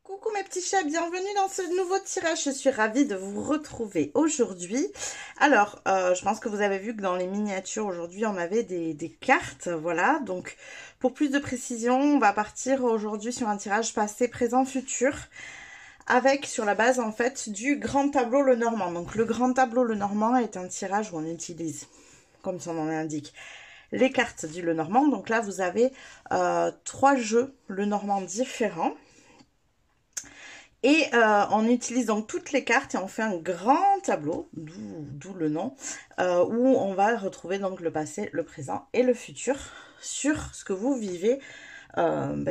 Coucou mes petits chats, bienvenue dans ce nouveau tirage. Je suis ravie de vous retrouver aujourd'hui. Alors, je pense que vous avez vu que dans les miniatures aujourd'hui, on avait des cartes, voilà. Donc, pour plus de précision, on va partir aujourd'hui sur un tirage passé, présent, futur, avec sur la base en fait du grand tableau Lenormand. Donc, le grand tableau Lenormand est un tirage où on utilise, comme son nom l'indique, les cartes du Lenormand. Donc là, vous avez 3 jeux Lenormand différents. Et on utilise donc toutes les cartes et on fait un grand tableau, d'où le nom, où on va retrouver donc le passé, le présent et le futur sur ce que vous vivez,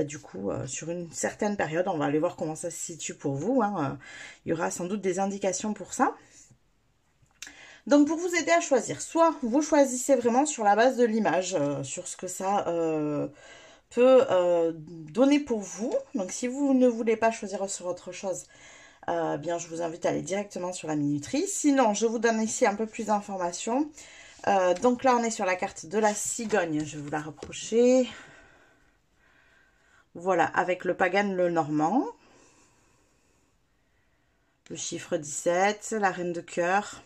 du coup, sur une certaine période. On va aller voir comment ça se situe pour vous, hein. Il y aura sans doute des indications pour ça. Donc pour vous aider à choisir, soit vous choisissez vraiment sur la base de l'image, sur ce que ça peut donner pour vous. Donc si vous ne voulez pas choisir sur autre chose, bien je vous invite à aller directement sur la minuterie. Sinon, je vous donne ici un peu plus d'informations. Donc là, on est sur la carte de la cigogne. Je vais vous la rapprocher. Voilà, avec le pagan Lenormand. Le chiffre 17, la reine de cœur.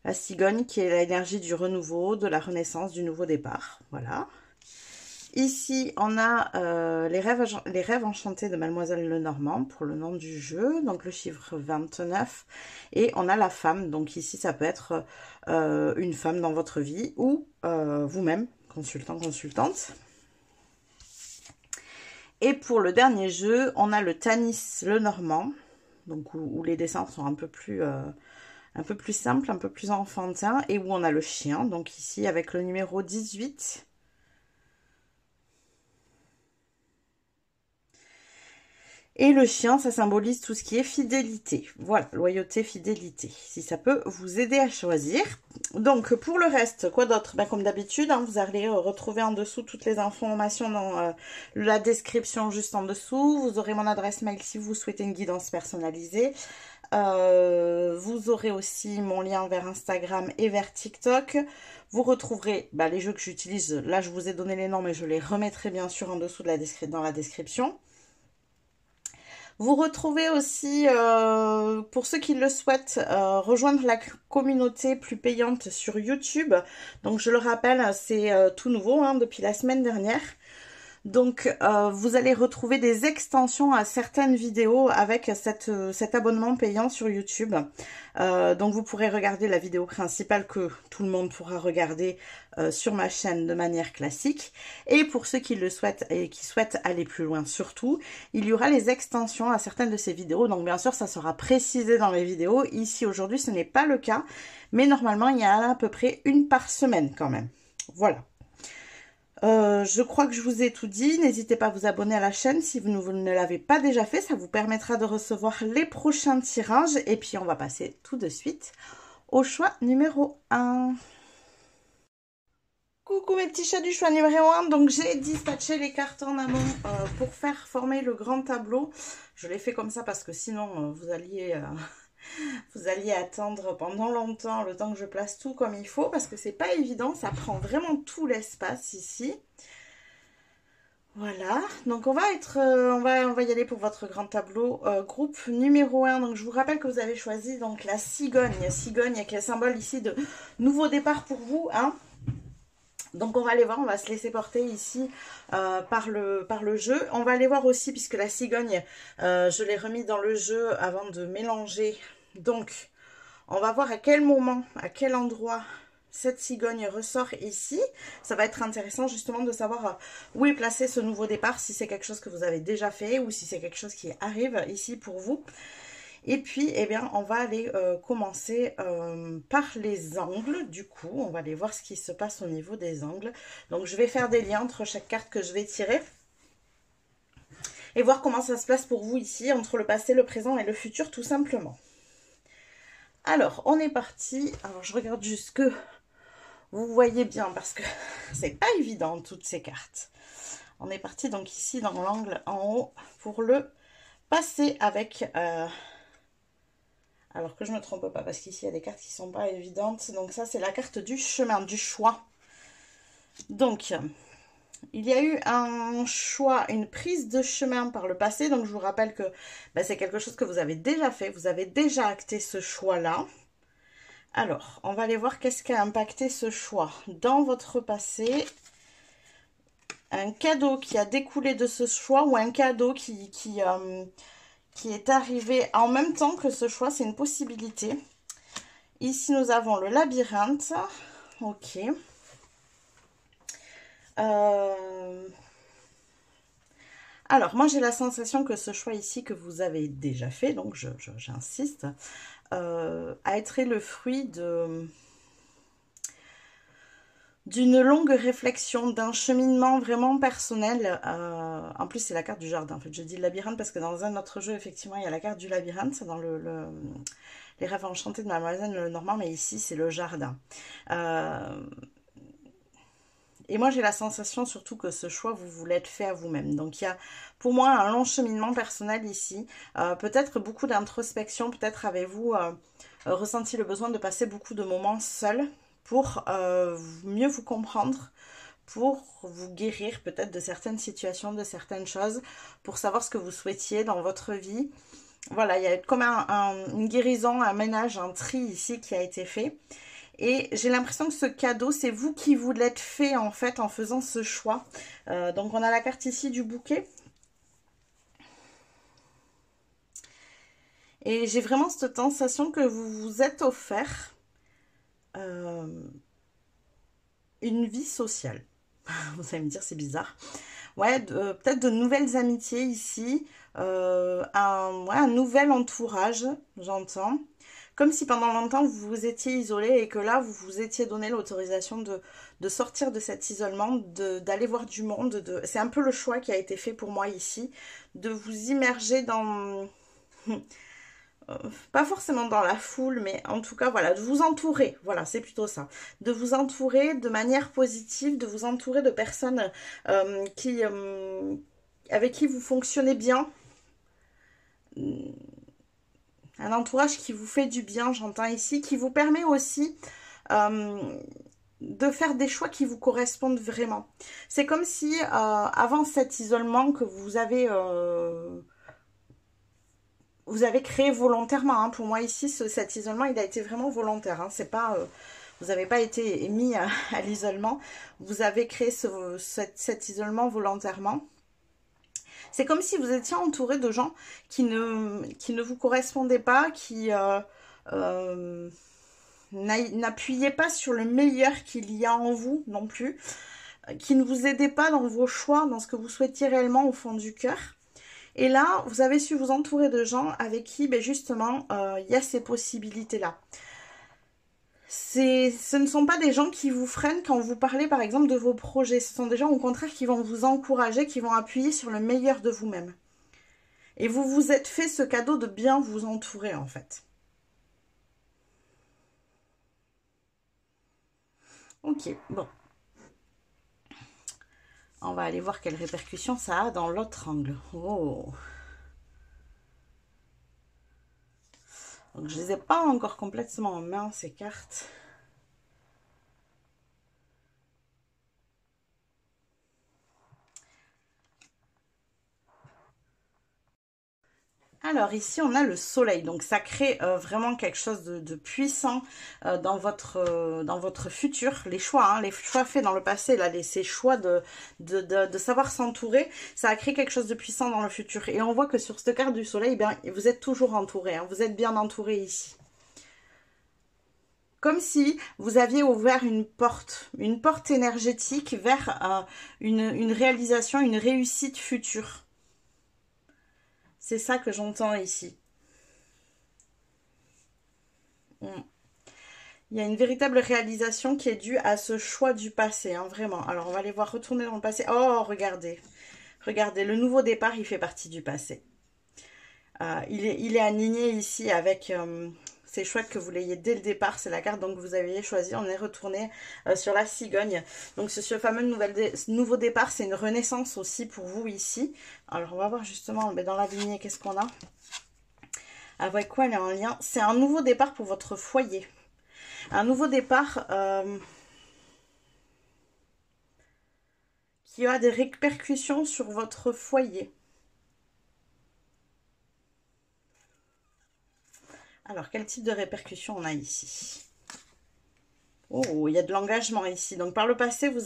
La cigogne qui est l'énergie du renouveau, de la renaissance, du nouveau départ. Voilà. Ici, on a les rêves enchantés de Mademoiselle Lenormand pour le nom du jeu, donc le chiffre 29. Et on a la femme, donc ici, ça peut être une femme dans votre vie ou vous-même, consultant, consultante. Et pour le dernier jeu, on a le Tanis Lenormand, donc où les dessins sont un peu plus simples, un peu plus enfantins, et où on a le chien, donc ici avec le numéro 18. Et le chien, ça symbolise tout ce qui est fidélité. Voilà, loyauté, fidélité. Si ça peut vous aider à choisir. Donc, pour le reste, quoi d'autre? Comme d'habitude, hein, vous allez retrouver en dessous toutes les informations dans la description juste en dessous. Vous aurez mon adresse mail si vous souhaitez une guidance personnalisée. Vous aurez aussi mon lien vers Instagram et vers TikTok. Vous retrouverez les jeux que j'utilise. Là, je vous ai donné les noms, mais je les remettrai bien sûr en dessous de dans la description. Vous retrouvez aussi, pour ceux qui le souhaitent, rejoindre la communauté plus payante sur YouTube. Donc, je le rappelle, c'est tout nouveau depuis la semaine dernière. Donc, vous allez retrouver des extensions à certaines vidéos avec cet abonnement payant sur YouTube. Donc, vous pourrez regarder la vidéo principale que tout le monde pourra regarder sur ma chaîne de manière classique. Et pour ceux qui le souhaitent et qui souhaitent aller plus loin surtout, il y aura les extensions à certaines de ces vidéos. Donc, bien sûr, ça sera précisé dans les vidéos. Ici, aujourd'hui, ce n'est pas le cas. Mais normalement, il y en a à peu près une par semaine quand même. Voilà. Je crois que je vous ai tout dit. N'hésitez pas à vous abonner à la chaîne si vous ne l'avez pas déjà fait. Ça vous permettra de recevoir les prochains tirages. Et puis, on va passer tout de suite au choix numéro 1. Coucou mes petits chats du choix numéro 1. Donc, j'ai dispatché les cartes en amont pour faire former le grand tableau. Je l'ai fait comme ça parce que sinon, vous alliez attendre pendant longtemps le temps que je place tout comme il faut parce que c'est pas évident, ça prend vraiment tout l'espace ici. Voilà, donc on va y aller pour votre grand tableau groupe numéro 1. Donc je vous rappelle que vous avez choisi donc la cigogne qui est le symbole ici de nouveau départ pour vous, hein. Donc on va aller voir, on va se laisser porter ici par le jeu. On va aller voir aussi, puisque la cigogne, je l'ai remis dans le jeu avant de mélanger. Donc on va voir à quel moment, à quel endroit cette cigogne ressort ici. Ça va être intéressant justement de savoir où est placé ce nouveau départ, si c'est quelque chose que vous avez déjà fait ou si c'est quelque chose qui arrive ici pour vous. Et puis, eh bien, on va aller commencer par les angles. Du coup, on va aller voir ce qui se passe au niveau des angles. Donc, je vais faire des liens entre chaque carte que je vais tirer. Et voir comment ça se place pour vous ici, entre le passé, le présent et le futur, tout simplement. Alors, on est parti. Alors, je regarde juste que vous voyez bien, parce que c'est pas évident, toutes ces cartes. On est parti donc ici dans l'angle en haut pour le passé avec... alors que je ne me trompe pas, parce qu'ici, il y a des cartes qui ne sont pas évidentes. Donc ça, c'est la carte du chemin, du choix. Donc, Il y a eu un choix, une prise de chemin par le passé. Donc, je vous rappelle que c'est quelque chose que vous avez déjà fait. Vous avez déjà acté ce choix-là. Alors, on va aller voir qu'est-ce qui a impacté ce choix dans votre passé. Un cadeau qui a découlé de ce choix ou un cadeau qui est arrivé en même temps que ce choix. C'est une possibilité. Ici, nous avons le labyrinthe. Ok. Alors, moi, j'ai la sensation que ce choix ici que vous avez déjà fait, donc j'insiste, a été le fruit d'une longue réflexion, d'un cheminement vraiment personnel. En plus, c'est la carte du jardin. En fait, je dis le labyrinthe parce que dans un autre jeu, effectivement, il y a la carte du labyrinthe, c'est dans les rêves enchantés de Mademoiselle Lenormand, mais ici, c'est le jardin. Et moi, j'ai la sensation surtout que ce choix, vous vous l'êtes fait à vous-même. Donc, il y a pour moi un long cheminement personnel ici. Peut-être beaucoup d'introspection. Peut-être avez-vous ressenti le besoin de passer beaucoup de moments seuls pour mieux vous comprendre, pour vous guérir peut-être de certaines situations, de certaines choses, pour savoir ce que vous souhaitiez dans votre vie. Voilà, il y a comme une guérison, un ménage, un tri ici qui a été fait. Et j'ai l'impression que ce cadeau, c'est vous qui vous l'êtes fait en fait en faisant ce choix. Donc on a la carte ici du bouquet. Et j'ai vraiment cette sensation que vous vous êtes offert une vie sociale. Vous allez me dire, c'est bizarre. Ouais, peut-être de nouvelles amitiés ici. Un nouvel entourage, j'entends. Comme si pendant longtemps vous vous étiez isolé et que là vous vous étiez donné l'autorisation de sortir de cet isolement, d'aller voir du monde. C'est un peu le choix qui a été fait pour moi ici, de vous immerger dans... pas forcément dans la foule, mais en tout cas, voilà, de vous entourer. Voilà, c'est plutôt ça. De vous entourer de manière positive, de vous entourer de personnes avec qui vous fonctionnez bien. Un entourage qui vous fait du bien, j'entends ici, qui vous permet aussi de faire des choix qui vous correspondent vraiment. C'est comme si, avant cet isolement que vous avez créé volontairement, hein. Pour moi ici, cet isolement, il a été vraiment volontaire. Hein. C'est pas, vous n'avez pas été mis à l'isolement. Vous avez créé cet isolement volontairement. C'est comme si vous étiez entouré de gens qui ne vous correspondaient pas, qui n'appuyaient pas sur le meilleur qu'il y a en vous non plus, qui ne vous aidaient pas dans vos choix, dans ce que vous souhaitiez réellement au fond du cœur. Et là, vous avez su vous entourer de gens avec qui, justement, il y a ces possibilités-là. Ce ne sont pas des gens qui vous freinent quand vous parlez, par exemple, de vos projets. Ce sont des gens, au contraire, qui vont vous encourager, qui vont appuyer sur le meilleur de vous-même. Et vous vous êtes fait ce cadeau de bien vous entourer, en fait. Ok, bon. On va aller voir quelles répercussions ça a dans l'autre angle. Oh. Donc, je ne les ai pas encore complètement en main, ces cartes. Alors ici on a le soleil, donc ça crée vraiment quelque chose de puissant dans votre futur. Les choix faits dans le passé, là, ces choix de savoir s'entourer, ça a créé quelque chose de puissant dans le futur. Et on voit que sur cette carte du soleil, vous êtes toujours entouré, hein, vous êtes bien entouré ici. Comme si vous aviez ouvert une porte énergétique vers une réalisation, une réussite future. C'est ça que j'entends ici. Il y a une véritable réalisation qui est due à ce choix du passé, hein, vraiment. Alors, on va aller voir retourner dans le passé. Oh, regardez. Regardez, le nouveau départ, il fait partie du passé. Il est aligné ici avec... c'est chouette que vous l'ayez dès le départ, c'est la carte donc vous aviez choisi. On est retourné sur la cigogne. Donc ce fameux nouveau départ, c'est une renaissance aussi pour vous ici. Alors on va voir justement dans la lignée, qu'est-ce qu'on a? Avec quoi elle est en lien? C'est un nouveau départ pour votre foyer. Un nouveau départ qui a des répercussions sur votre foyer. Alors, quel type de répercussions on a ici? Oh, il y a de l'engagement ici. Donc, par le passé, vous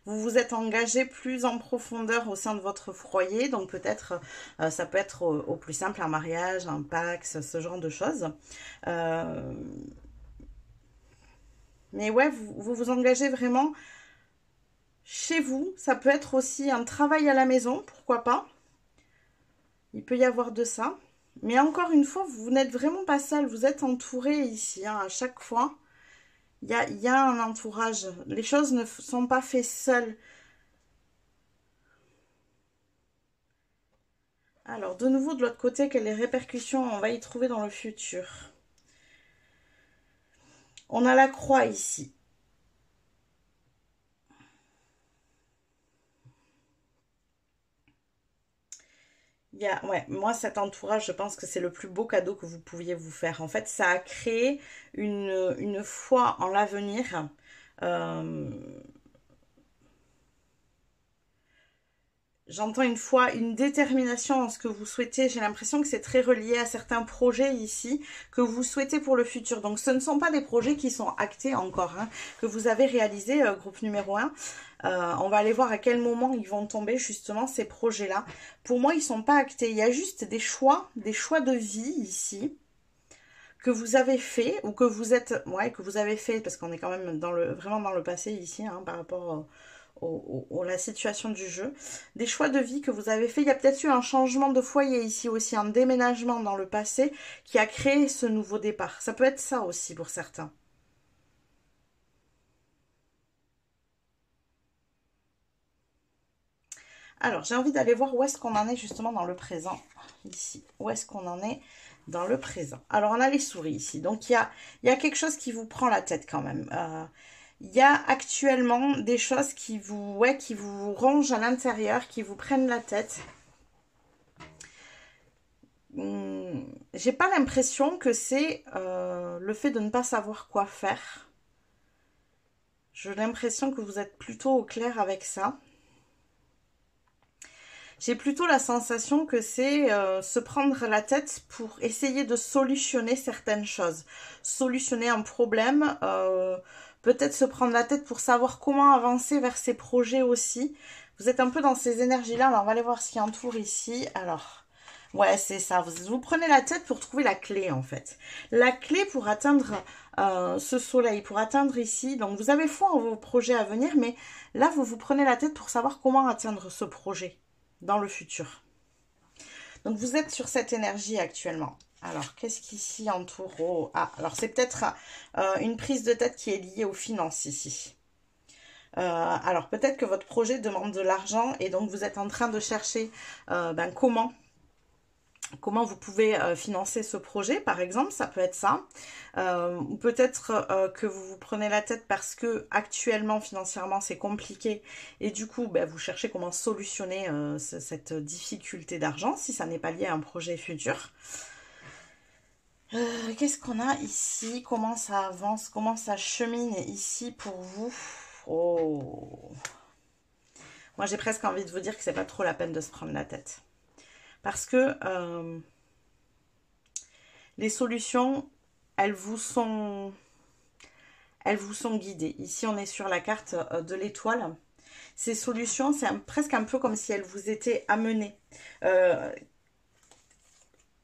vous êtes engagé plus en profondeur au sein de votre foyer. Donc, peut-être, ça peut être au plus simple, un mariage, un Pacs, ce genre de choses. Mais ouais, vous vous engagez vraiment chez vous. Ça peut être aussi un travail à la maison, pourquoi pas. Il peut y avoir de ça. Mais encore une fois, vous n'êtes vraiment pas seul. Vous êtes entouré ici, hein, à chaque fois. Il y a un entourage. Les choses ne sont pas faites seules. Alors, de nouveau, de l'autre côté, quelles répercussions on va y trouver dans le futur? On a la croix ici. Ouais, moi, cet entourage, je pense que c'est le plus beau cadeau que vous pouviez vous faire. En fait, ça a créé une foi en l'avenir. Euh, J'entends une foi, une détermination en ce que vous souhaitez. J'ai l'impression que c'est très relié à certains projets ici que vous souhaitez pour le futur. Donc, ce ne sont pas des projets qui sont actés encore, hein, que vous avez réalisés, groupe numéro 1. On va aller voir à quel moment ils vont tomber, justement, ces projets-là. Pour moi, ils ne sont pas actés. Il y a juste des choix de vie ici que vous avez fait ou que vous êtes, ouais, que vous avez fait, parce qu'on est quand même vraiment dans le passé ici, hein, par rapport la situation du jeu. Des choix de vie que vous avez fait. Il y a peut-être eu un changement de foyer ici aussi, un déménagement dans le passé qui a créé ce nouveau départ. Ça peut être ça aussi pour certains. Alors, j'ai envie d'aller voir où est-ce qu'on en est justement dans le présent. Ici, où est-ce qu'on en est dans le présent? Alors, on a les souris ici. Donc, il y a quelque chose qui vous prend la tête quand même. Il y a actuellement des choses qui vous rongent à l'intérieur, qui vous prennent la tête. J'ai pas l'impression que c'est le fait de ne pas savoir quoi faire. J'ai l'impression que vous êtes plutôt au clair avec ça. J'ai plutôt la sensation que c'est se prendre la tête pour essayer de solutionner certaines choses. Solutionner un problème, peut-être se prendre la tête pour savoir comment avancer vers ces projets aussi. Vous êtes un peu dans ces énergies-là. Alors, on va aller voir ce qui entoure ici. Alors, ouais, c'est ça. Vous prenez la tête pour trouver la clé, en fait. La clé pour atteindre ce soleil, pour atteindre ici. Donc, vous avez foi en vos projets à venir, mais là, vous vous prenez la tête pour savoir comment atteindre ce projet dans le futur. Donc, vous êtes sur cette énergie actuellement. Alors, qu'est-ce qu'ici entoure? Oh, ah, alors c'est peut-être une prise de tête qui est liée aux finances ici. Alors, peut-être que votre projet demande de l'argent et donc vous êtes en train de chercher comment vous pouvez financer ce projet, par exemple, ça peut être ça. Ou peut-être que vous vous prenez la tête parce que actuellement, financièrement, c'est compliqué. Et du coup, vous cherchez comment solutionner cette difficulté d'argent, si ça n'est pas lié à un projet futur. Qu'est-ce qu'on a ici? Comment ça avance? Comment ça chemine ici pour vous? Oh. Moi, j'ai presque envie de vous dire que c'est pas trop la peine de se prendre la tête. Parce que les solutions, elles vous sont guidées. Ici, on est sur la carte de l'étoile. Ces solutions, c'est presque un peu comme si elles vous étaient amenées.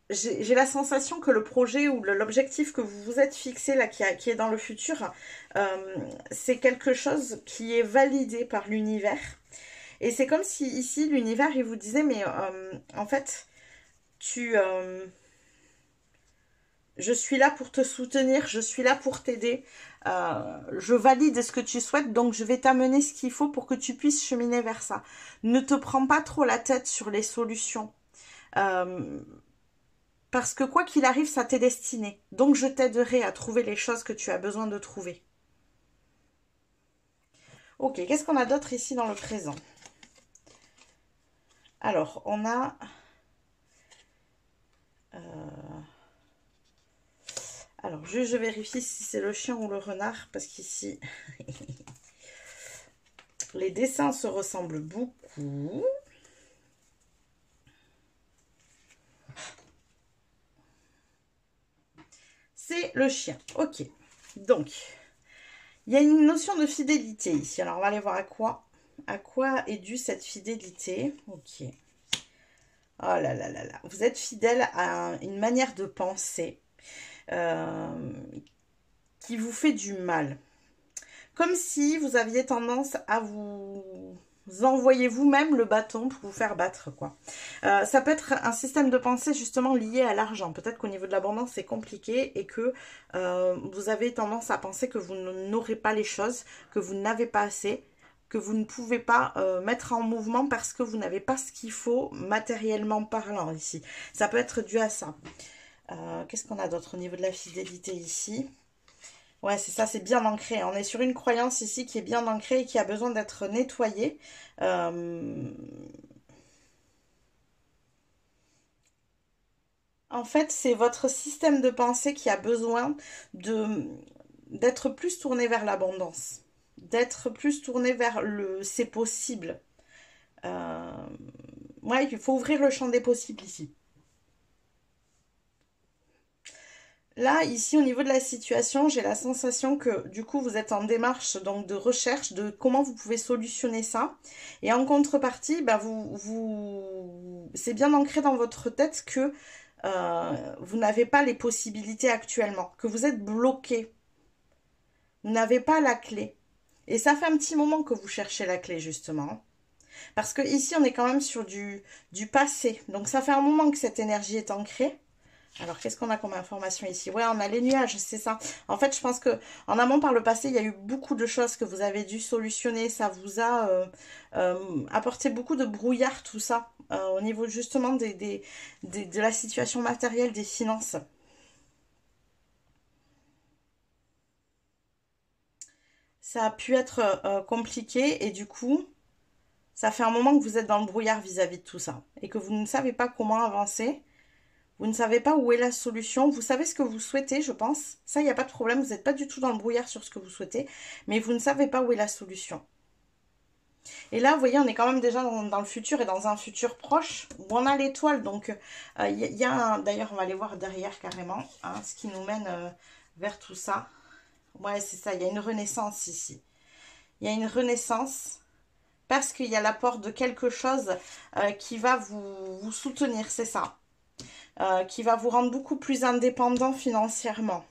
J'ai la sensation que le projet ou l'objectif que vous vous êtes fixé, là, qui est dans le futur, c'est quelque chose qui est validé par l'univers. Et c'est comme si ici, l'univers, il vous disait, mais en fait, je suis là pour te soutenir, je suis là pour t'aider. Je valide ce que tu souhaites, donc je vais t'amener ce qu'il faut pour que tu puisses cheminer vers ça. Ne te prends pas trop la tête sur les solutions. Parce que quoi qu'il arrive, ça t'est destiné. Donc je t'aiderai à trouver les choses que tu as besoin de trouver. Ok, qu'est-ce qu'on a d'autre ici dans le présent? Alors, on a... Alors, je vérifie si c'est le chien ou le renard, parce qu'ici... Les dessins se ressemblent beaucoup. C'est le chien. Ok. Donc, il y a une notion de fidélité ici. Alors, on va aller voir à quoi est due cette fidélité. Ok. Oh là là là là. Vous êtes fidèle à une manière de penser qui vous fait du mal. Comme si vous aviez tendance à vous envoyer vous-même le bâton pour vous faire battre, quoi. Ça peut être un système de pensée justement lié à l'argent. Peut-être qu'au niveau de l'abondance, c'est compliqué et que vous avez tendance à penser que vous n'aurez pas les choses, que vous n'avez pas assez, que vous ne pouvez pas mettre en mouvement parce que vous n'avez pas ce qu'il faut matériellement parlant ici. Ça peut être dû à ça. Qu'est-ce qu'on a d'autre au niveau de la fidélité ici? Ouais, c'est ça, c'est bien ancré. On est sur une croyance ici qui est bien ancrée et qui a besoin d'être nettoyée. En fait, c'est votre système de pensée qui a besoin d'être plus tourné vers l'abondance, d'être plus tourné vers le c'est possible. Ouais, il faut ouvrir le champ des possibles ici. Là, ici, au niveau de la situation, j'ai la sensation que du coup, vous êtes en démarche donc de recherche de comment vous pouvez solutionner ça. Et en contrepartie, bah, c'est bien ancré dans votre tête que vous n'avez pas les possibilités actuellement, que vous êtes bloqué. Vous n'avez pas la clé. Et ça fait un petit moment que vous cherchez la clé, justement. Parce que ici, on est quand même sur du passé. Donc, ça fait un moment que cette énergie est ancrée. Alors, qu'est-ce qu'on a comme information ici? Ouais, on a les nuages, c'est ça. En fait, je pense que en amont, par le passé, il y a eu beaucoup de choses que vous avez dû solutionner. Ça vous a apporté beaucoup de brouillard, tout ça, au niveau justement de la situation matérielle, des finances. Ça a pu être compliqué et du coup, ça fait un moment que vous êtes dans le brouillard vis-à-vis de tout ça et que vous ne savez pas comment avancer. Vous ne savez pas où est la solution. Vous savez ce que vous souhaitez, je pense. Ça, il n'y a pas de problème. Vous n'êtes pas du tout dans le brouillard sur ce que vous souhaitez. Mais vous ne savez pas où est la solution. Et là, vous voyez, on est quand même déjà dans le futur et dans un futur proche où on a l'étoile. Donc, d'ailleurs, on va aller voir derrière carrément hein, ce qui nous mène vers tout ça. Ouais, c'est ça. Il y a une renaissance ici. Il y a une renaissance parce qu'il y a l'apport de quelque chose qui va vous soutenir. C'est ça. Qui va vous rendre beaucoup plus indépendant financièrement.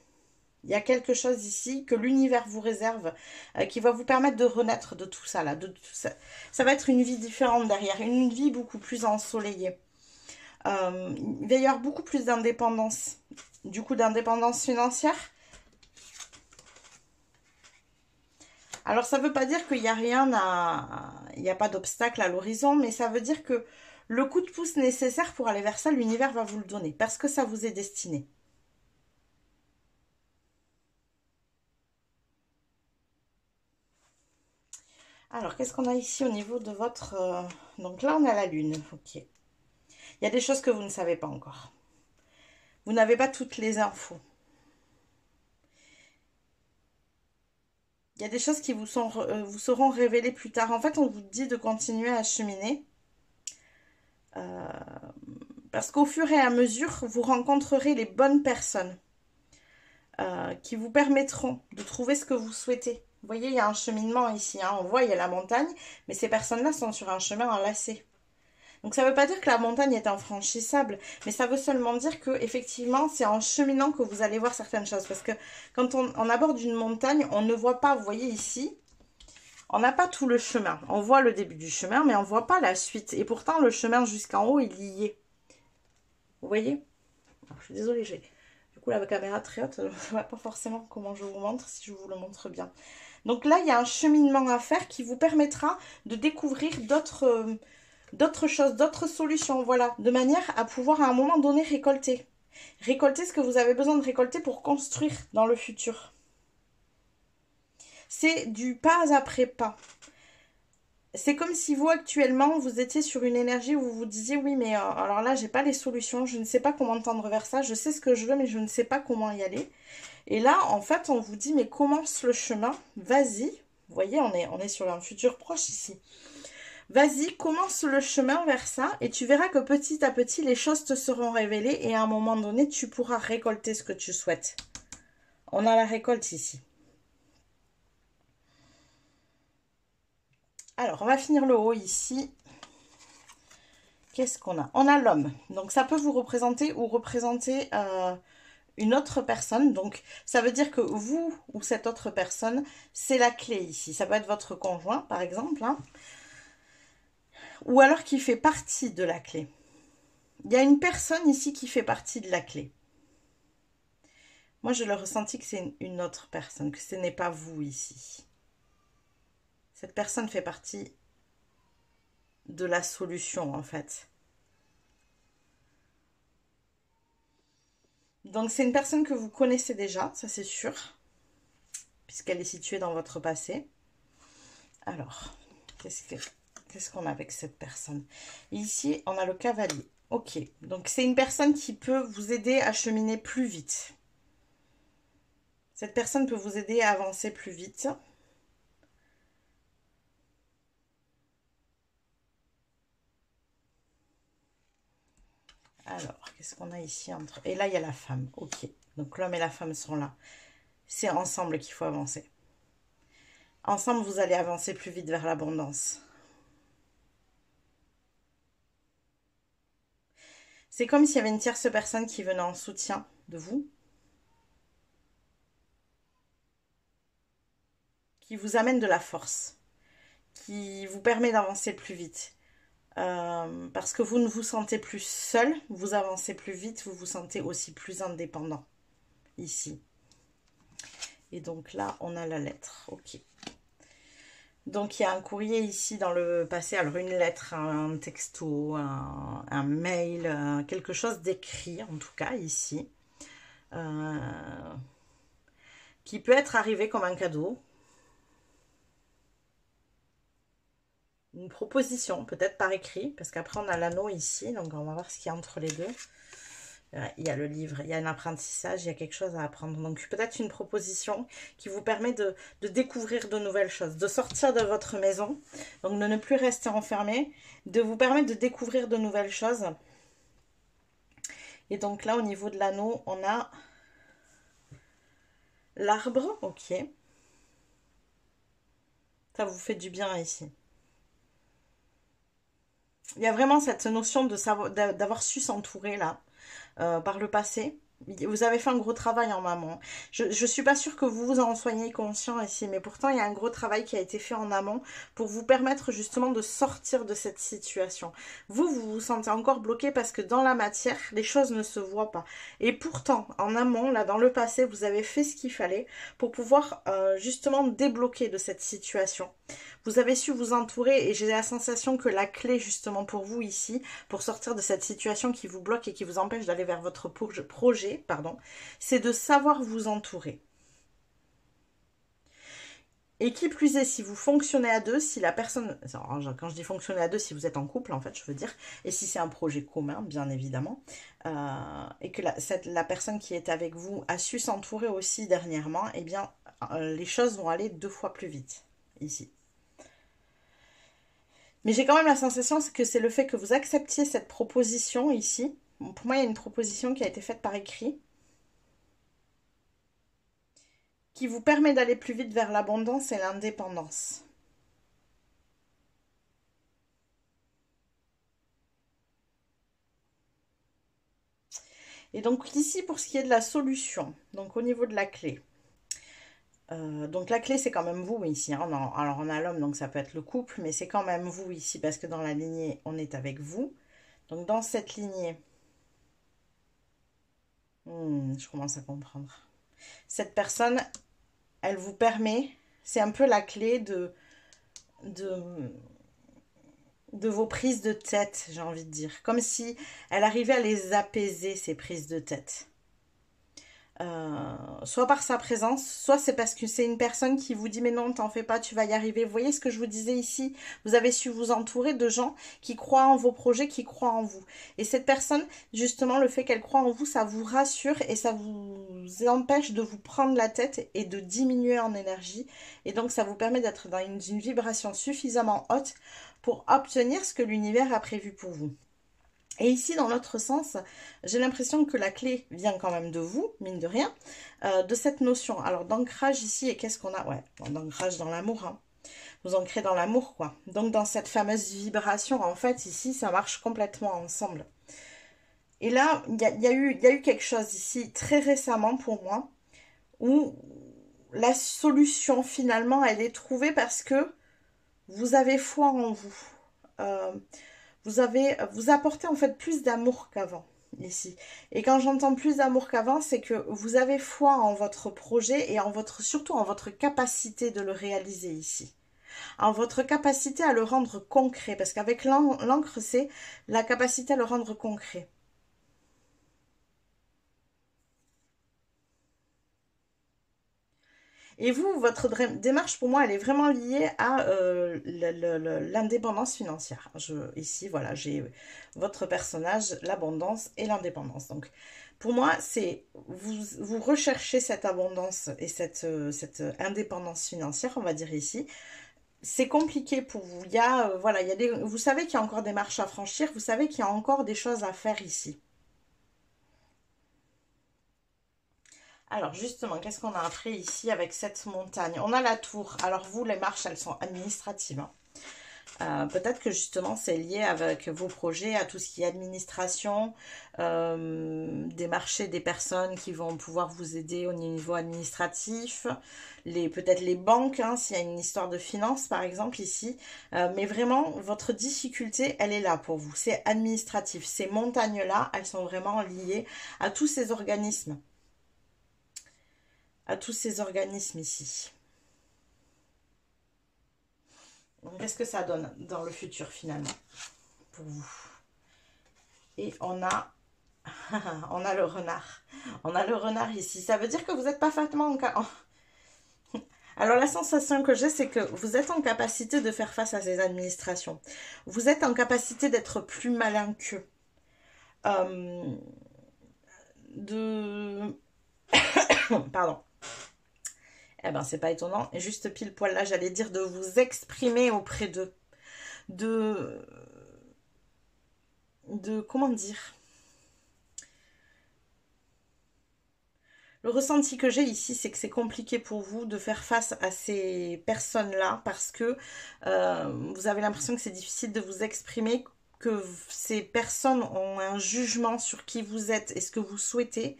Il y a quelque chose ici que l'univers vous réserve qui va vous permettre de renaître de tout ça là, de tout ça. Ça va être une vie différente derrière, une vie beaucoup plus ensoleillée. Il va y avoir beaucoup plus d'indépendance, du coup d'indépendance financière. Alors ça ne veut pas dire qu'il n'y a rien il n'y a pas d'obstacle à l'horizon, mais ça veut dire que le coup de pouce nécessaire pour aller vers ça, l'univers va vous le donner parce que ça vous est destiné. Alors, qu'est-ce qu'on a ici au niveau de votre... Donc là, on a la lune. Ok. Il y a des choses que vous ne savez pas encore. Vous n'avez pas toutes les infos. Il y a des choses qui vous seront révélées plus tard. En fait, on vous dit de continuer à cheminer. Parce qu'au fur et à mesure, vous rencontrerez les bonnes personnes qui vous permettront de trouver ce que vous souhaitez. Vous voyez, il y a un cheminement ici. Hein. On voit, il y a la montagne, mais ces personnes-là sont sur un chemin enlacé. Donc ça ne veut pas dire que la montagne est infranchissable, mais ça veut seulement dire que effectivement c'est en cheminant que vous allez voir certaines choses. Parce que quand on aborde une montagne, on ne voit pas, vous voyez ici, on n'a pas tout le chemin. On voit le début du chemin, mais on ne voit pas la suite. Et pourtant, le chemin jusqu'en haut, il y est. Vous voyez? Je suis désolée, j'ai du coup la caméra très haute, je ne vois pas forcément comment je vous montre, si je vous le montre bien. Donc là, il y a un cheminement à faire qui vous permettra de découvrir d'autres choses, d'autres solutions, voilà, de manière à pouvoir à un moment donné récolter. Récolter ce que vous avez besoin de récolter pour construire dans le futur. C'est du pas après pas. C'est comme si vous actuellement vous étiez sur une énergie où vous vous disiez oui mais alors là j'ai pas les solutions, je ne sais pas comment tendre vers ça, je sais ce que je veux mais je ne sais pas comment y aller. Et là en fait on vous dit mais commence le chemin, vas-y, Vous voyez, on est sur un futur proche ici. Vas-y, commence le chemin vers ça et tu verras que petit à petit, les choses te seront révélées et à un moment donné, tu pourras récolter ce que tu souhaites. On a la récolte ici. Alors, on va finir le haut ici. Qu'est-ce qu'on a? On a l'homme. Donc, ça peut vous représenter ou représenter une autre personne. Donc, ça veut dire que vous ou cette autre personne, c'est la clé ici. Ça peut être votre conjoint, par exemple, hein, ou alors qui fait partie de la clé. Il y a une personne ici qui fait partie de la clé. Moi, je le ressenti que c'est une autre personne, que ce n'est pas vous ici. Cette personne fait partie de la solution, en fait. Donc, c'est une personne que vous connaissez déjà, ça c'est sûr, puisqu'elle est située dans votre passé. Alors, qu'est-ce qu'on a avec cette personne? Ici, on a le cavalier. Ok, donc c'est une personne qui peut vous aider à cheminer plus vite. Cette personne peut vous aider à avancer plus vite. Alors, qu'est-ce qu'on a ici entre... Et là, il y a la femme. Ok, donc l'homme et la femme sont là. C'est ensemble qu'il faut avancer. Ensemble, vous allez avancer plus vite vers l'abondance. C'est comme s'il y avait une tierce personne qui venait en soutien de vous. Qui vous amène de la force. Qui vous permet d'avancer plus vite. Parce que vous ne vous sentez plus seul, vous avancez plus vite, vous vous sentez aussi plus indépendant. Ici. Et donc là, on a la lettre. Ok. Donc, il y a un courrier ici dans le passé. Alors, une lettre, un texto, un mail, quelque chose d'écrit, en tout cas, ici. Qui peut être arrivé comme un cadeau. Une proposition, peut-être par écrit. Parce qu'après, on a l'anneau ici. Donc, on va voir ce qu'il y a entre les deux. Il y a le livre, il y a un apprentissage, il y a quelque chose à apprendre. Donc peut-être une proposition qui vous permet de découvrir de nouvelles choses, de sortir de votre maison, donc de ne plus rester enfermé, de vous permettre de découvrir de nouvelles choses. Et donc là, au niveau de l'anneau, on a l'arbre, ok. Ça vous fait du bien ici. Il y a vraiment cette notion de savoir, d'avoir su s'entourer là. Par le passé. Vous avez fait un gros travail en amont. Je ne suis pas sûre que vous vous en soyez conscient ici, mais pourtant il y a un gros travail qui a été fait en amont pour vous permettre justement de sortir de cette situation. Vous vous sentez encore bloqué parce que dans la matière, les choses ne se voient pas. Et pourtant, en amont, là dans le passé, vous avez fait ce qu'il fallait pour pouvoir justement débloquer de cette situation. Vous avez su vous entourer et j'ai la sensation que la clé justement pour vous ici, pour sortir de cette situation qui vous bloque et qui vous empêche d'aller vers votre projet, c'est de savoir vous entourer. Et qui plus est, si vous fonctionnez à deux, si la personne, quand je dis fonctionner à deux, si vous êtes en couple en fait, je veux dire, et si c'est un projet commun, bien évidemment, et que la personne qui est avec vous a su s'entourer aussi dernièrement, eh bien, les choses vont aller 2 fois plus vite, ici. Mais j'ai quand même la sensation que c'est le fait que vous acceptiez cette proposition ici. Bon, pour moi, il y a une proposition qui a été faite par écrit, qui vous permet d'aller plus vite vers l'abondance et l'indépendance. Et donc ici, pour ce qui est de la solution, donc au niveau de la clé, donc la clé c'est quand même vous ici, hein. Alors on a l'homme, donc ça peut être le couple, mais c'est quand même vous ici, parce que dans la lignée, on est avec vous. Donc dans cette lignée, je commence à comprendre. Cette personne, elle vous permet, c'est un peu la clé de vos prises de tête, j'ai envie de dire. Comme si elle arrivait à les apaiser, ces prises de tête. soit par sa présence, soit c'est parce que c'est une personne qui vous dit mais non, t'en fais pas, tu vas y arriver. Vous voyez ce que je vous disais ici? Vous avez su vous entourer de gens qui croient en vos projets, qui croient en vous. Et cette personne, justement, le fait qu'elle croit en vous, ça vous rassure et ça vous empêche de vous prendre la tête et de diminuer en énergie. Et donc ça vous permet d'être dans une vibration suffisamment haute pour obtenir ce que l'univers a prévu pour vous. Et ici, dans l'autre sens, j'ai l'impression que la clé vient quand même de vous, mine de rien, de cette notion. Alors, d'ancrage ici, et qu'est-ce qu'on a? Ouais, d'ancrage dans l'amour, hein. Vous ancrez dans l'amour, quoi. Donc, dans cette fameuse vibration, en fait, ici, ça marche complètement ensemble. Et là, il y a eu quelque chose ici, très récemment pour moi, où la solution, finalement, elle est trouvée parce que vous avez foi en vous. Euh, vous apportez en fait plus d'amour qu'avant ici. Et quand j'entends plus d'amour qu'avant, c'est que vous avez foi en votre projet et surtout en votre capacité de le réaliser ici. En votre capacité à le rendre concret. Parce qu'avec l'encre, c'est la capacité à le rendre concret. Et vous, votre démarche, pour moi, elle est vraiment liée à l'indépendance financière. Ici, voilà, j'ai votre personnage, l'abondance et l'indépendance. Donc, pour moi, c'est vous recherchez cette abondance et cette indépendance financière, on va dire ici. C'est compliqué pour vous. Voilà, vous savez qu'il y a encore des marches à franchir, vous savez qu'il y a encore des choses à faire ici. Alors justement, qu'est-ce qu'on a après ici avec cette montagne? On a la tour. Alors vous, les marches, elles sont administratives, hein. Peut-être que justement c'est lié avec vos projets, à tout ce qui est administration, démarcher des personnes qui vont pouvoir vous aider au niveau administratif, peut-être les banques, hein, s'il y a une histoire de finance par exemple ici. Mais vraiment, votre difficulté, elle est là pour vous. C'est administratif. Ces montagnes-là, elles sont vraiment liées à tous ces organismes. À tous ces organismes ici. Donc, qu'est-ce que ça donne dans le futur finalement pour vous? Et on a on a le renard. On a le renard ici. Ça veut dire que vous êtes parfaitement Alors la sensation que j'ai, c'est que vous êtes en capacité de faire face à ces administrations. Vous êtes en capacité d'être plus malin qu'eux. De... Pardon. Eh ben, c'est pas étonnant. Et juste pile poil là, j'allais dire de vous exprimer auprès d'eux. De... Comment dire? Le ressenti que j'ai ici, c'est que c'est compliqué pour vous de faire face à ces personnes-là parce que vous avez l'impression que c'est difficile de vous exprimer, que ces personnes ont un jugement sur qui vous êtes et ce que vous souhaitez.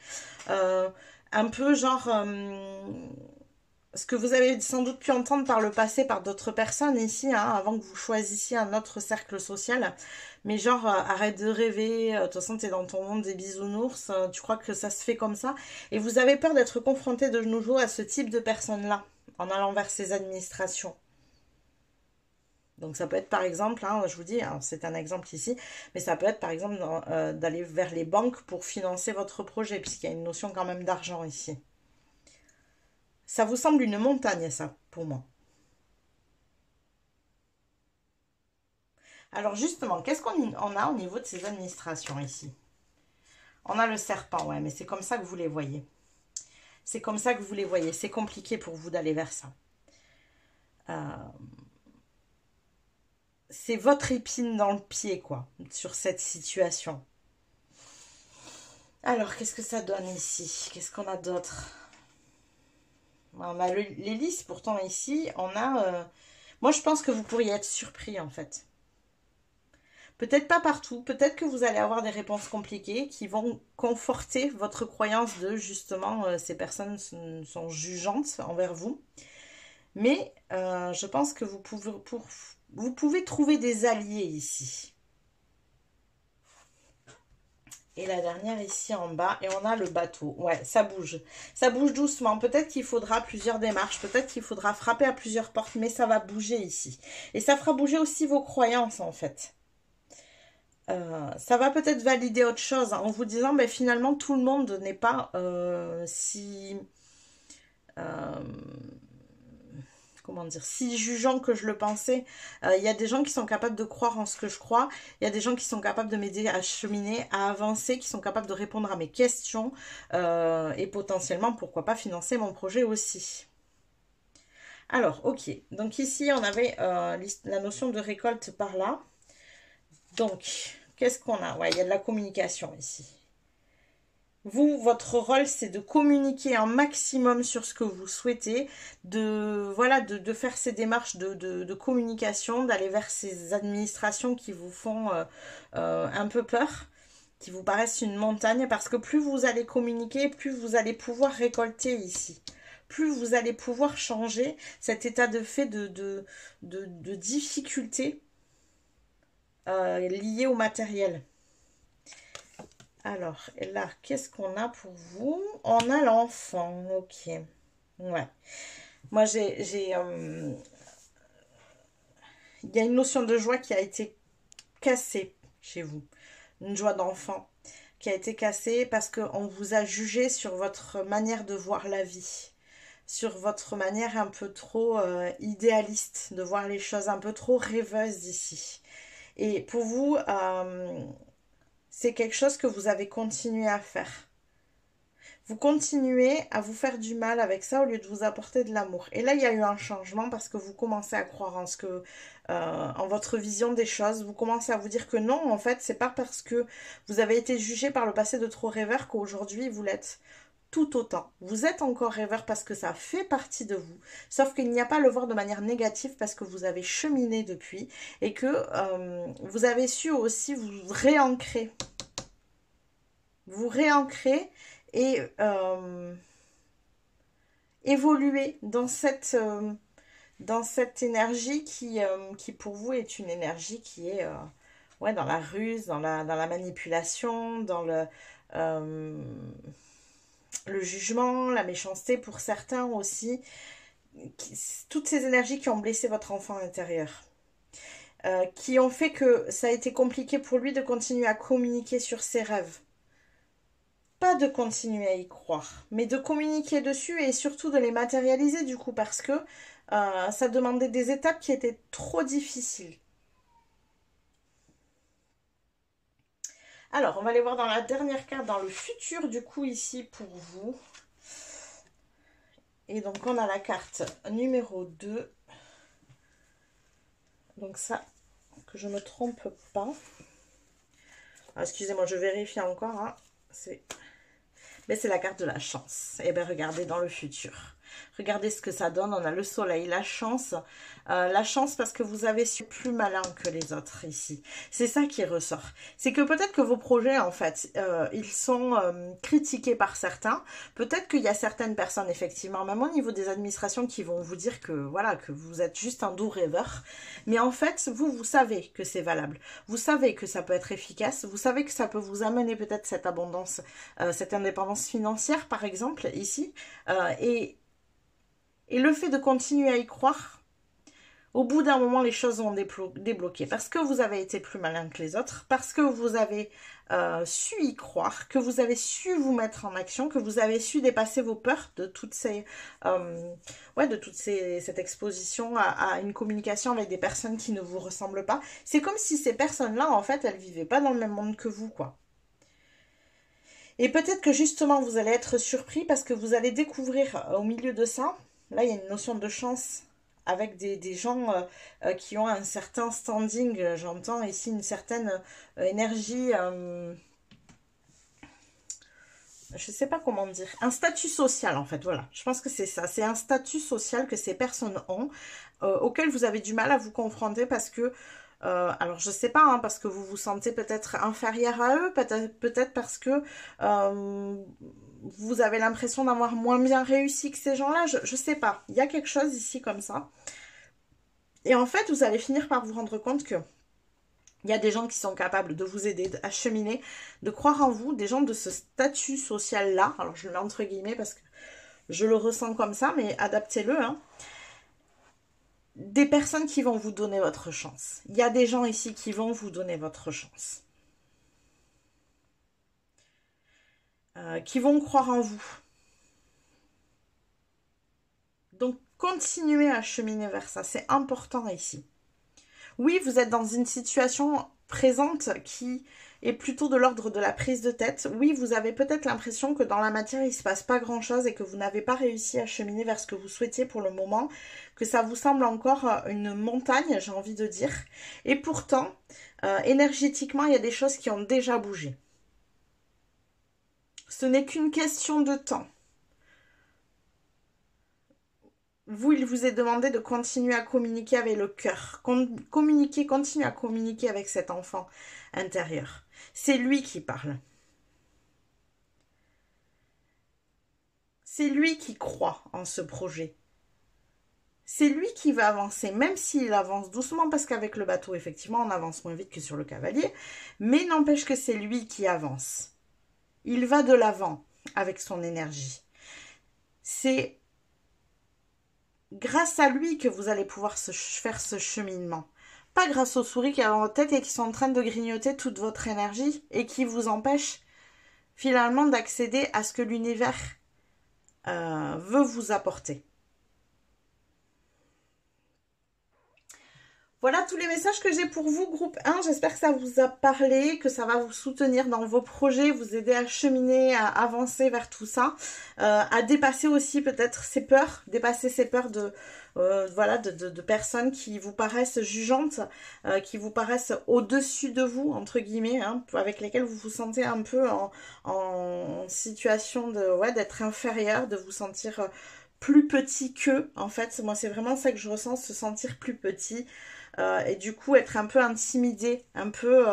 Un peu genre... ce que vous avez sans doute pu entendre par le passé par d'autres personnes ici, hein, avant que vous choisissiez un autre cercle social. Mais genre, arrête de rêver, de toute façon, t'es dans ton monde des bisounours, tu crois que ça se fait comme ça. Et vous avez peur d'être confronté de nouveau à ce type de personnes-là, en allant vers ces administrations. Donc ça peut être par exemple, hein, je vous dis, c'est un exemple ici, mais ça peut être par exemple d'aller vers les banques pour financer votre projet, puisqu'il y a une notion quand même d'argent ici. Ça vous semble une montagne, ça, pour moi. Alors justement, qu'est-ce qu'on a au niveau de ces administrations ici? On a le serpent, ouais, mais c'est comme ça que vous les voyez. C'est comme ça que vous les voyez. C'est compliqué pour vous d'aller vers ça. C'est votre épine dans le pied, quoi, sur cette situation. Alors, qu'est-ce que ça donne ici? Qu'est-ce qu'on a d'autre? On a l'hélice, pourtant ici, on a... Moi, je pense que vous pourriez être surpris, en fait. Peut-être pas partout, peut-être que vous allez avoir des réponses compliquées qui vont conforter votre croyance de, justement, ces personnes sont jugeantes envers vous. Mais je pense que vous pouvez trouver des alliés ici. Et la dernière ici en bas, et on a le bateau. Ouais, ça bouge. Ça bouge doucement. Peut-être qu'il faudra plusieurs démarches, peut-être qu'il faudra frapper à plusieurs portes, mais ça va bouger ici. Et ça fera bouger aussi vos croyances, en fait. Ça va peut-être valider autre chose, hein, en vous disant, ben, finalement, tout le monde n'est pas si comment dire, si jugeant que je le pensais. Il y a des gens qui sont capables de croire en ce que je crois. Il y a des gens qui sont capables de m'aider à cheminer, à avancer, qui sont capables de répondre à mes questions et potentiellement, pourquoi pas, financer mon projet aussi. Alors, ok. Donc ici, on avait la notion de récolte par là. Donc, qu'est-ce qu'on a? Ouais, il y a de la communication ici. Vous, votre rôle, c'est de communiquer un maximum sur ce que vous souhaitez, voilà, de faire ces démarches de communication, d'aller vers ces administrations qui vous font un peu peur, qui vous paraissent une montagne, parce que plus vous allez communiquer, plus vous allez pouvoir récolter ici. Plus vous allez pouvoir changer cet état de fait de difficulté lié au matériel. Alors, là, qu'est-ce qu'on a pour vous? On a l'enfant, ok. Ouais. Moi, il y a une notion de joie qui a été cassée chez vous. Une joie d'enfant qui a été cassée parce qu'on vous a jugé sur votre manière de voir la vie. Sur votre manière un peu trop idéaliste de voir les choses, un peu trop rêveuse ici. Et pour vous, c'est quelque chose que vous avez continué à faire. Vous continuez à vous faire du mal avec ça au lieu de vous apporter de l'amour. Et là, il y a eu un changement parce que vous commencez à croire en votre vision des choses. Vous commencez à vous dire que non, en fait, c'est pas parce que vous avez été jugé par le passé de trop rêveur qu'aujourd'hui vous l'êtes tout autant. Vous êtes encore rêveur parce que ça fait partie de vous. Sauf qu'il n'y a pas à le voir de manière négative parce que vous avez cheminé depuis et que vous avez su aussi vous réancrer. Vous réancrer et évoluer dans cette énergie qui pour vous est une énergie qui est ouais, dans la ruse, dans la manipulation, dans le jugement, la méchanceté pour certains aussi. Toutes ces énergies qui ont blessé votre enfant intérieur. Qui ont fait que ça a été compliqué pour lui de continuer à communiquer sur ses rêves. Pas de continuer à y croire, mais de communiquer dessus et surtout de les matérialiser du coup parce que ça demandait des étapes qui étaient trop difficiles. Alors, on va aller voir dans la dernière carte, dans le futur du coup ici pour vous. Et donc, on a la carte numéro 2. Donc ça, que je ne me trompe pas. Ah, excusez-moi, je vérifie encore. Hein. Mais c'est la carte de la chance. Et bien, regardez dans le futur. Regardez ce que ça donne. On a le soleil, la chance. La chance parce que vous avez su plus malin que les autres ici. C'est ça qui ressort. C'est que peut-être que vos projets, en fait, ils sont critiqués par certains. Peut-être qu'il y a certaines personnes, effectivement, même au niveau des administrations, qui vont vous dire que, voilà, que vous êtes juste un doux rêveur. Mais en fait, vous savez que c'est valable. Vous savez que ça peut être efficace. Vous savez que ça peut vous amener peut-être cette abondance, cette indépendance financière, par exemple, ici. Et le fait de continuer à y croire, au bout d'un moment, les choses vont débloquer. Parce que vous avez été plus malin que les autres, parce que vous avez su y croire, que vous avez su vous mettre en action, que vous avez su dépasser vos peurs de toutes cette exposition à une communication avec des personnes qui ne vous ressemblent pas. C'est comme si ces personnes-là, en fait, elles vivaient pas dans le même monde que vous, quoi. Et peut-être que justement, vous allez être surpris parce que vous allez découvrir au milieu de ça, là, il y a une notion de chance avec des gens qui ont un certain standing, j'entends ici une certaine énergie, je ne sais pas comment dire, un statut social en fait, voilà, je pense que c'est ça, c'est un statut social que ces personnes ont, auquel vous avez du mal à vous confronter parce que alors je sais pas, hein, parce que vous vous sentez peut-être inférieur à eux, peut-être parce que vous avez l'impression d'avoir moins bien réussi que ces gens-là, je sais pas. Il y a quelque chose ici comme ça. Et en fait, vous allez finir par vous rendre compte que il y a des gens qui sont capables de vous aider à cheminer, de croire en vous, des gens de ce statut social-là. Alors je le mets entre guillemets parce que je le ressens comme ça, mais adaptez-le, hein. Des personnes qui vont vous donner votre chance. Il y a des gens ici qui vont vous donner votre chance. Qui vont croire en vous. Donc, continuez à cheminer vers ça. C'est important ici. Oui, vous êtes dans une situation présente qui est plutôt de l'ordre de la prise de tête. Oui, vous avez peut-être l'impression que dans la matière, il ne se passe pas grand-chose et que vous n'avez pas réussi à cheminer vers ce que vous souhaitiez pour le moment, que ça vous semble encore une montagne, j'ai envie de dire. Et pourtant, énergétiquement, il y a des choses qui ont déjà bougé. Ce n'est qu'une question de temps. Vous, il vous est demandé de continuer à communiquer avec le cœur. Continuez à communiquer avec cet enfant intérieur. C'est lui qui parle. C'est lui qui croit en ce projet. C'est lui qui va avancer, même s'il avance doucement, parce qu'avec le bateau, effectivement, on avance moins vite que sur le cavalier. Mais n'empêche que c'est lui qui avance. Il va de l'avant avec son énergie. C'est grâce à lui que vous allez pouvoir faire ce cheminement. Pas grâce aux souris qui sont dans votre tête et qui sont en train de grignoter toute votre énergie et qui vous empêchent finalement d'accéder à ce que l'univers veut vous apporter. Voilà tous les messages que j'ai pour vous, groupe 1. J'espère que ça vous a parlé, que ça va vous soutenir dans vos projets, vous aider à cheminer, à avancer vers tout ça, à dépasser aussi peut-être ces peurs, dépasser ces peurs de personnes qui vous paraissent jugeantes, qui vous paraissent au-dessus de vous, entre guillemets, hein, avec lesquelles vous vous sentez un peu en situation d'être inférieur, de vous sentir plus petit qu'eux. En fait, moi c'est vraiment ça que je ressens, se sentir plus petit. Et du coup être un peu intimidé, un peu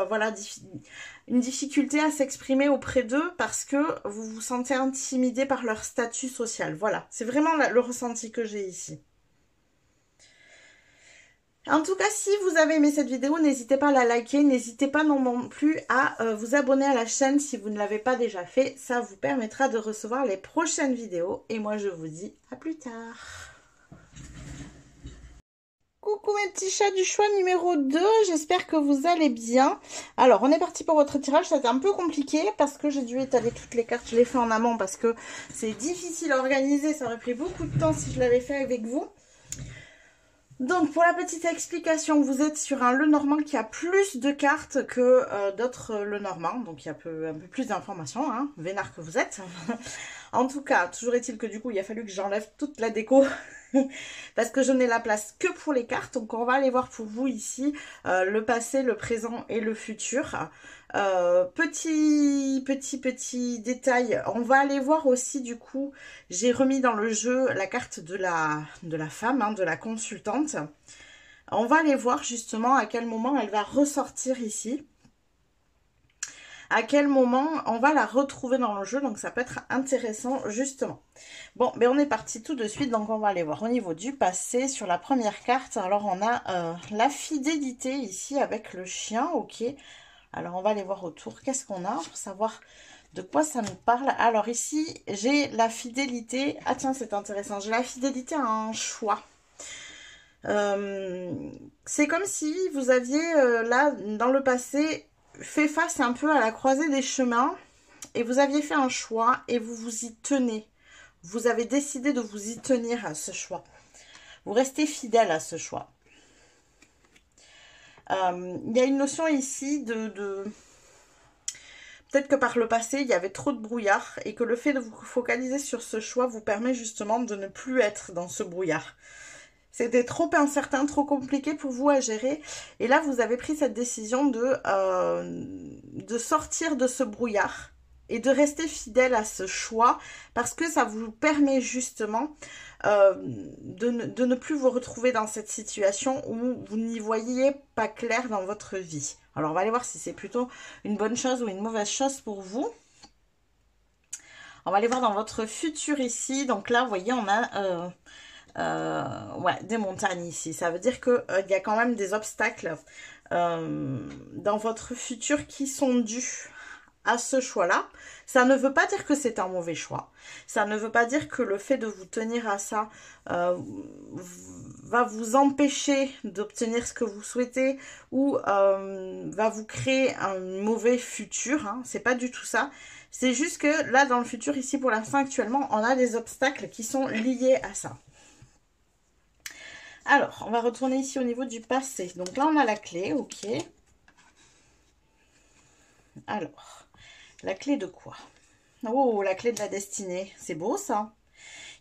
une difficulté à s'exprimer auprès d'eux parce que vous vous sentez intimidé par leur statut social. Voilà, c'est vraiment le ressenti que j'ai ici. En tout cas, si vous avez aimé cette vidéo, n'hésitez pas à la liker, n'hésitez pas non plus à vous abonner à la chaîne si vous ne l'avez pas déjà fait. Ça vous permettra de recevoir les prochaines vidéos. Et moi, je vous dis à plus tard. Coucou mes petits chats du choix numéro 2, j'espère que vous allez bien. Alors, on est parti pour votre tirage, ça a été un peu compliqué parce que j'ai dû étaler toutes les cartes, je l'ai fait en amont parce que c'est difficile à organiser, ça aurait pris beaucoup de temps si je l'avais fait avec vous. Donc, pour la petite explication, vous êtes sur un Lenormand qui a plus de cartes que d'autres Lenormands, donc il y a un peu plus d'informations, hein, vénard que vous êtes. En tout cas, toujours est-il que du coup, il a fallu que j'enlève toute la déco parce que je n'ai la place que pour les cartes. Donc, on va aller voir pour vous ici le passé, le présent et le futur. Petit détail, on va aller voir aussi du coup, j'ai remis dans le jeu la carte de la femme, hein, de la consultante. On va aller voir justement à quel moment elle va ressortir ici. À quel moment on va la retrouver dans le jeu, donc ça peut être intéressant justement. Bon, mais on est parti tout de suite, donc on va aller voir au niveau du passé sur la première carte. Alors on a la fidélité ici avec le chien, ok. Alors on va aller voir autour, qu'est-ce qu'on a pour savoir de quoi ça nous parle. Alors ici, j'ai la fidélité, ah tiens c'est intéressant, j'ai la fidélité à un choix. C'est comme si vous aviez là dans le passé fait face un peu à la croisée des chemins et vous aviez fait un choix et vous vous y tenez. Vous avez décidé de vous y tenir à ce choix. Vous restez fidèle à ce choix. Il y a une notion ici peut-être que par le passé, il y avait trop de brouillard et que le fait de vous focaliser sur ce choix vous permet justement de ne plus être dans ce brouillard. C'était trop incertain, trop compliqué pour vous à gérer. Et là, vous avez pris cette décision de sortir de ce brouillard et de rester fidèle à ce choix parce que ça vous permet justement de ne plus vous retrouver dans cette situation où vous n'y voyez pas clair dans votre vie. Alors, on va aller voir si c'est plutôt une bonne chose ou une mauvaise chose pour vous. On va aller voir dans votre futur ici. Donc là, vous voyez, on a... des montagnes ici, ça veut dire que il y a quand même des obstacles dans votre futur qui sont dus à ce choix-là. Ça ne veut pas dire que c'est un mauvais choix, ça ne veut pas dire que le fait de vous tenir à ça va vous empêcher d'obtenir ce que vous souhaitez ou va vous créer un mauvais futur, hein. C'est pas du tout ça. C'est juste que là dans le futur ici pour l'instant actuellement on a des obstacles qui sont liés à ça. Alors, on va retourner ici au niveau du passé. Donc là, on a la clé, ok. Alors, la clé de quoi? Oh, la clé de la destinée. C'est beau, ça.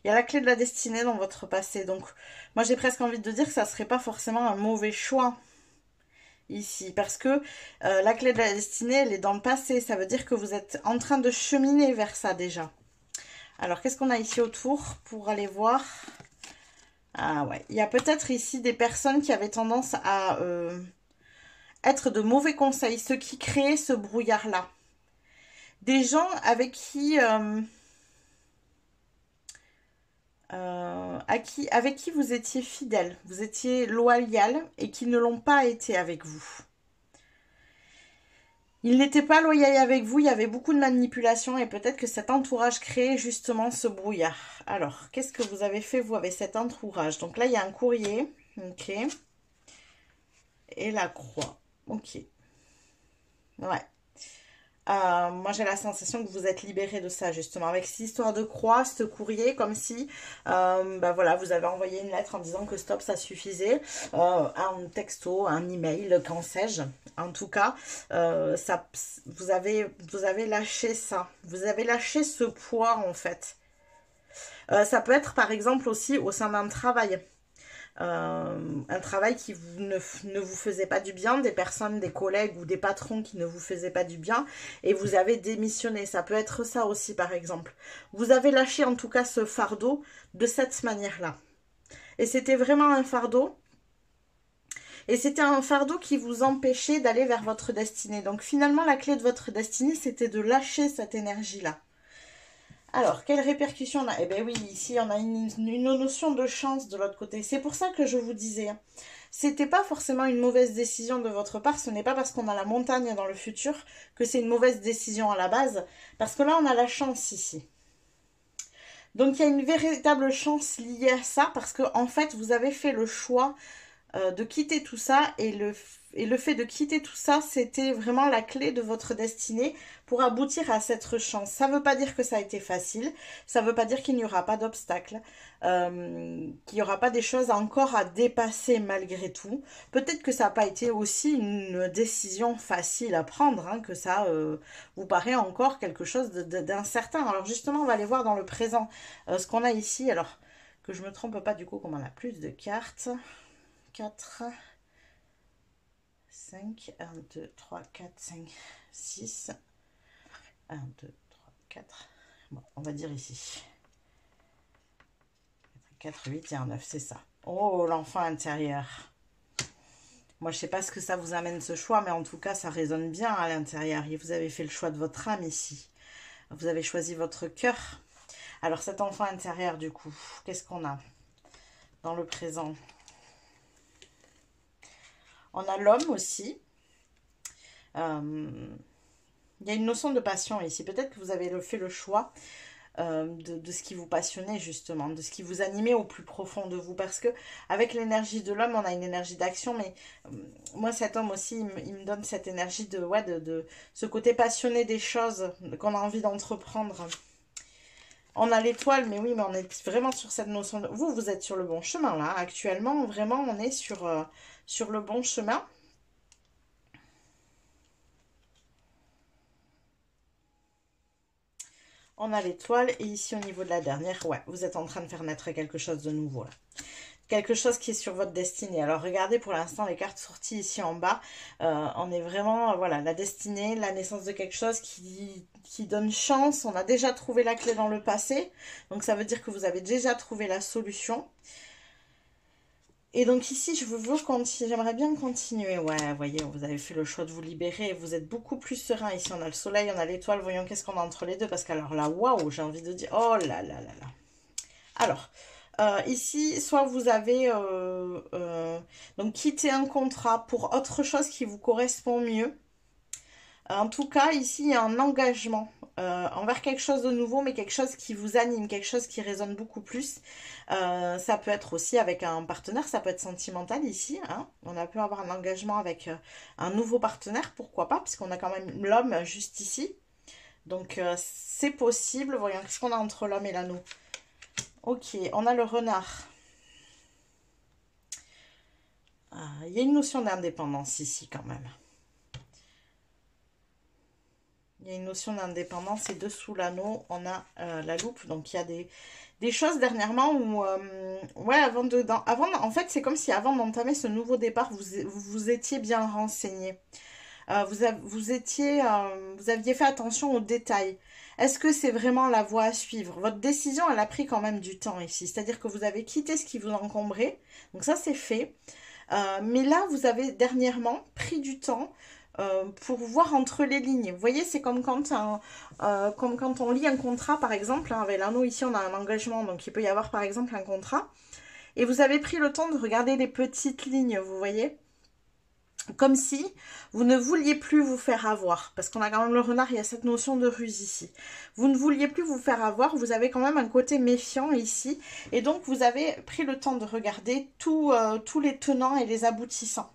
Il y a la clé de la destinée dans votre passé. Donc, moi, j'ai presque envie de dire que ça ne serait pas forcément un mauvais choix ici. Parce que la clé de la destinée, elle est dans le passé. Ça veut dire que vous êtes en train de cheminer vers ça déjà. Alors, qu'est-ce qu'on a ici autour pour aller voir? Ah ouais, il y a peut-être ici des personnes qui avaient tendance à être de mauvais conseils, ceux qui créaient ce brouillard-là. Des gens avec qui, avec qui vous étiez fidèle, vous étiez loyal et qui ne l'ont pas été avec vous. Ils n'étaient pas loyaux avec vous, il y avait beaucoup de manipulation et peut-être que cet entourage créait justement ce brouillard. Alors, qu'est-ce que vous avez fait vous avec cet entourage? Donc là, il y a un courrier, ok, et la croix, ok, ouais. Moi, j'ai la sensation que vous êtes libéré de ça, justement. Avec cette histoire de croix, ce courrier, comme si, bah voilà, vous avez envoyé une lettre en disant que stop, ça suffisait. Un texto, un email, qu'en sais-je. En tout cas, ça, vous avez lâché ça. Vous avez lâché ce poids, en fait. Ça peut être, par exemple, aussi au sein d'un travail. Un travail qui ne vous faisait pas du bien, des personnes, des collègues ou des patrons qui ne vous faisaient pas du bien et vous avez démissionné. Ça peut être ça aussi par exemple. Vous avez lâché en tout cas ce fardeau de cette manière-là. Et c'était vraiment un fardeau. Et c'était un fardeau qui vous empêchait d'aller vers votre destinée. Donc finalement la clé de votre destinée c'était de lâcher cette énergie-là. Alors, quelles répercussions on a? Eh bien oui, ici, on a une notion de chance de l'autre côté. C'est pour ça que je vous disais, c'était pas forcément une mauvaise décision de votre part. Ce n'est pas parce qu'on a la montagne dans le futur que c'est une mauvaise décision à la base. Parce que là, on a la chance ici. Donc, il y a une véritable chance liée à ça parce que, en fait, vous avez fait le choix de quitter tout ça et le fait de quitter tout ça, c'était vraiment la clé de votre destinée pour aboutir à cette chance. Ça ne veut pas dire que ça a été facile, ça ne veut pas dire qu'il n'y aura pas d'obstacles, qu'il n'y aura pas des choses encore à dépasser malgré tout. Peut-être que ça n'a pas été aussi une décision facile à prendre, hein, que ça vous paraît encore quelque chose d'incertain. Alors justement, on va aller voir dans le présent ce qu'on a ici. Alors, que je ne me trompe pas du coup, comme on a plus de cartes. 4, 5, 1, 2, 3, 4, 5, 6, 1, 2, 3, 4, bon, on va dire ici, 4, 8 et un 9, c'est ça. Oh, l'enfant intérieur. Moi, je sais pas ce que ça vous amène ce choix, mais en tout cas, ça résonne bien à l'intérieur. Et vous avez fait le choix de votre âme ici. Vous avez choisi votre cœur. Alors, cet enfant intérieur, du coup, qu'est-ce qu'on a dans le présent? On a l'homme aussi. Il y a une notion de passion ici. Peut-être que vous avez fait le choix de ce qui vous passionnait justement, de ce qui vous animait au plus profond de vous. Parce que avec l'énergie de l'homme, on a une énergie d'action. Mais moi, cet homme aussi, il me donne cette énergie de, ouais, de ce côté passionné des choses qu'on a envie d'entreprendre. On a l'étoile, mais oui, mais on est vraiment sur cette notion de... Vous êtes sur le bon chemin, là. Actuellement, vraiment, on est sur le bon chemin. On a l'étoile, et ici, au niveau de la dernière, ouais, vous êtes en train de faire naître quelque chose de nouveau, là. Quelque chose qui est sur votre destinée. Alors, regardez pour l'instant les cartes sorties ici en bas. On est vraiment, voilà, la destinée, la naissance de quelque chose qui donne chance. On a déjà trouvé la clé dans le passé. Donc, ça veut dire que vous avez déjà trouvé la solution. Et donc ici, j'aimerais bien continuer. Ouais, voyez, vous avez fait le choix de vous libérer. Vous êtes beaucoup plus serein. Ici, on a le soleil, on a l'étoile. Voyons qu'est-ce qu'on a entre les deux. Parce qu'alors là, waouh, j'ai envie de dire... Oh là là là là. Alors... ici, soit vous avez donc quitté un contrat pour autre chose qui vous correspond mieux. En tout cas, ici, il y a un engagement envers quelque chose de nouveau, mais quelque chose qui vous anime, quelque chose qui résonne beaucoup plus. Ça peut être aussi avec un partenaire, ça peut être sentimental ici. Hein. On a pu avoir un engagement avec un nouveau partenaire, pourquoi pas, puisqu'on a quand même l'homme juste ici. Donc, c'est possible. Voyons, qu'est-ce qu'on a entre l'homme et l'anneau? Ok, on a le renard. Il y a une notion d'indépendance ici quand même. Il y a une notion d'indépendance et dessous l'anneau, on a la loupe. Donc il y a des choses dernièrement où, ouais, en fait, c'est comme si avant d'entamer ce nouveau départ, vous étiez bien renseigné. Vous aviez fait attention aux détails. Est-ce que c'est vraiment la voie à suivre? Votre décision, elle a pris quand même du temps ici. C'est-à-dire que vous avez quitté ce qui vous encombrait. Donc ça, c'est fait. Mais là, vous avez dernièrement pris du temps pour voir entre les lignes. Vous voyez, c'est comme quand on lit un contrat, par exemple. Hein, avec l'anneau, ici, on a un engagement. Donc, il peut y avoir, par exemple, un contrat. Et vous avez pris le temps de regarder les petites lignes, vous voyez? Comme si vous ne vouliez plus vous faire avoir. Parce qu'on a quand même le renard, il y a cette notion de ruse ici. Vous ne vouliez plus vous faire avoir, vous avez quand même un côté méfiant ici. Et donc, vous avez pris le temps de regarder tous les tenants et les aboutissants.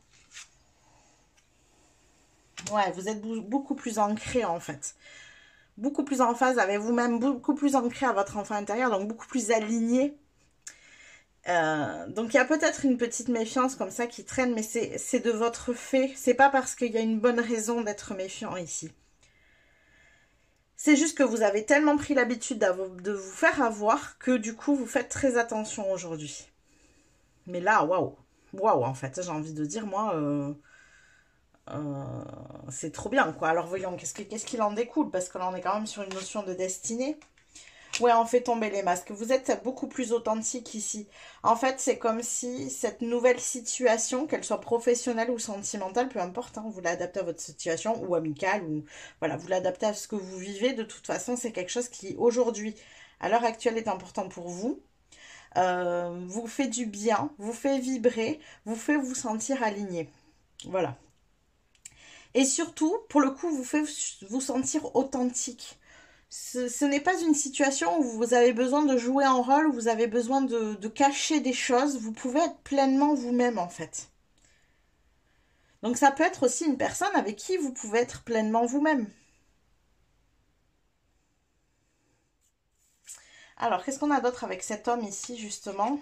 Ouais, vous êtes beaucoup plus ancré en fait. Beaucoup plus en phase avec vous-même, beaucoup plus ancré à votre enfant intérieur, donc beaucoup plus aligné. Donc il y a peut-être une petite méfiance comme ça qui traîne, mais c'est de votre fait. C'est pas parce qu'il y a une bonne raison d'être méfiant ici. C'est juste que vous avez tellement pris l'habitude de vous faire avoir que du coup vous faites très attention aujourd'hui. Mais là, waouh, waouh en fait, j'ai envie de dire moi, c'est trop bien quoi. Alors voyons, qu'est-ce qu'il en découle? Parce que là on est quand même sur une notion de destinée. Ouais, on fait tomber les masques. Vous êtes beaucoup plus authentique ici. En fait, c'est comme si cette nouvelle situation, qu'elle soit professionnelle ou sentimentale, peu importe, hein, vous l'adaptez à votre situation ou amicale, ou voilà, vous l'adaptez à ce que vous vivez. De toute façon, c'est quelque chose qui, aujourd'hui, à l'heure actuelle, est important pour vous. Vous fait du bien, vous fait vibrer, vous fait vous sentir aligné. Voilà. Et surtout, pour le coup, vous fait vous sentir authentique. Ce n'est pas une situation où vous avez besoin de jouer un rôle, où vous avez besoin de cacher des choses. Vous pouvez être pleinement vous-même, en fait. Donc ça peut être aussi une personne avec qui vous pouvez être pleinement vous-même. Alors, qu'est-ce qu'on a d'autre avec cet homme ici, justement ?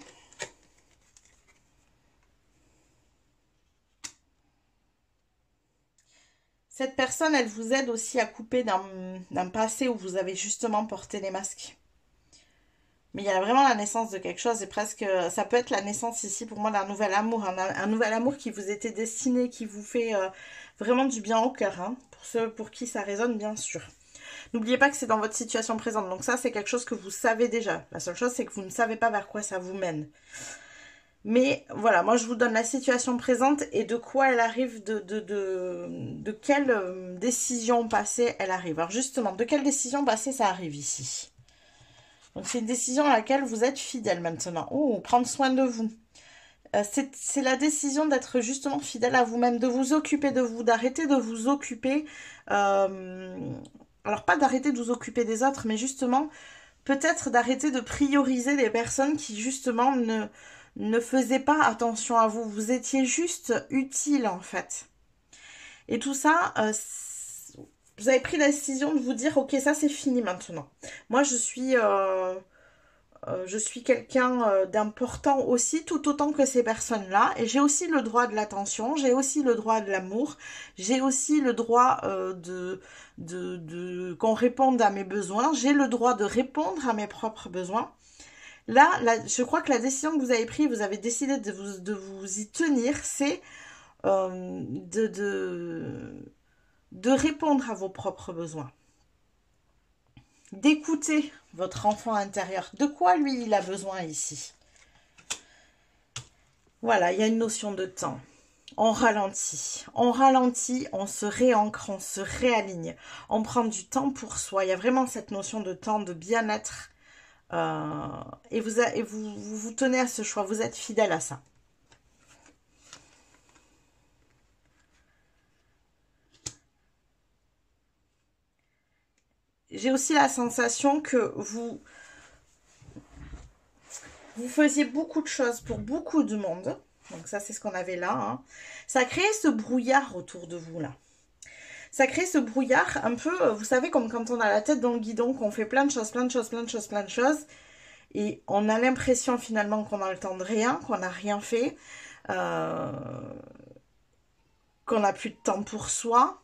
Cette personne, elle vous aide aussi à couper d'un passé où vous avez justement porté les masques. Mais il y a vraiment la naissance de quelque chose et presque, ça peut être la naissance ici pour moi d'un nouvel amour, un nouvel amour qui vous était destiné, qui vous fait vraiment du bien au cœur, hein, pour ceux pour qui ça résonne bien sûr. N'oubliez pas que c'est dans votre situation présente, donc ça c'est quelque chose que vous savez déjà. La seule chose c'est que vous ne savez pas vers quoi ça vous mène. Mais voilà, moi je vous donne la situation présente et de quoi elle arrive, de quelle décision passée elle arrive. Alors justement, de quelle décision passée ça arrive ici? Donc c'est une décision à laquelle vous êtes fidèle maintenant. Oh, prendre soin de vous. C'est la décision d'être justement fidèle à vous-même, de vous occuper de vous, d'arrêter de vous occuper. Alors pas d'arrêter de vous occuper des autres, mais justement peut-être d'arrêter de prioriser les personnes qui justement ne faisaient pas attention à vous. Vous étiez juste utile en fait. Et tout ça, vous avez pris la décision de vous dire, ok, ça c'est fini maintenant. Moi, je suis quelqu'un d'important aussi, tout autant que ces personnes-là. Et j'ai aussi le droit de l'attention, j'ai aussi le droit de l'amour, j'ai aussi le droit qu'on réponde à mes besoins, j'ai le droit de répondre à mes propres besoins. Là, je crois que la décision que vous avez prise, vous avez décidé de vous y tenir, c'est de répondre à vos propres besoins. D'écouter votre enfant intérieur. De quoi lui il a besoin ici? Voilà, il y a une notion de temps. On ralentit, on se réancre, on se réaligne, on prend du temps pour soi. Il y a vraiment cette notion de temps, de bien-être. Et vous tenez à ce choix, vous êtes fidèle à ça. J'ai aussi la sensation que vous faisiez beaucoup de choses pour beaucoup de monde. Donc ça, c'est ce qu'on avait là. Hein. Ça a créé ce brouillard autour de vous, là. Ça crée ce brouillard un peu, vous savez, comme quand on a la tête dans le guidon, qu'on fait plein de choses, plein de choses, plein de choses, plein de choses. Et on a l'impression finalement qu'on a le temps de rien, qu'on n'a rien fait. euh, qu'on n'a plus de temps pour soi,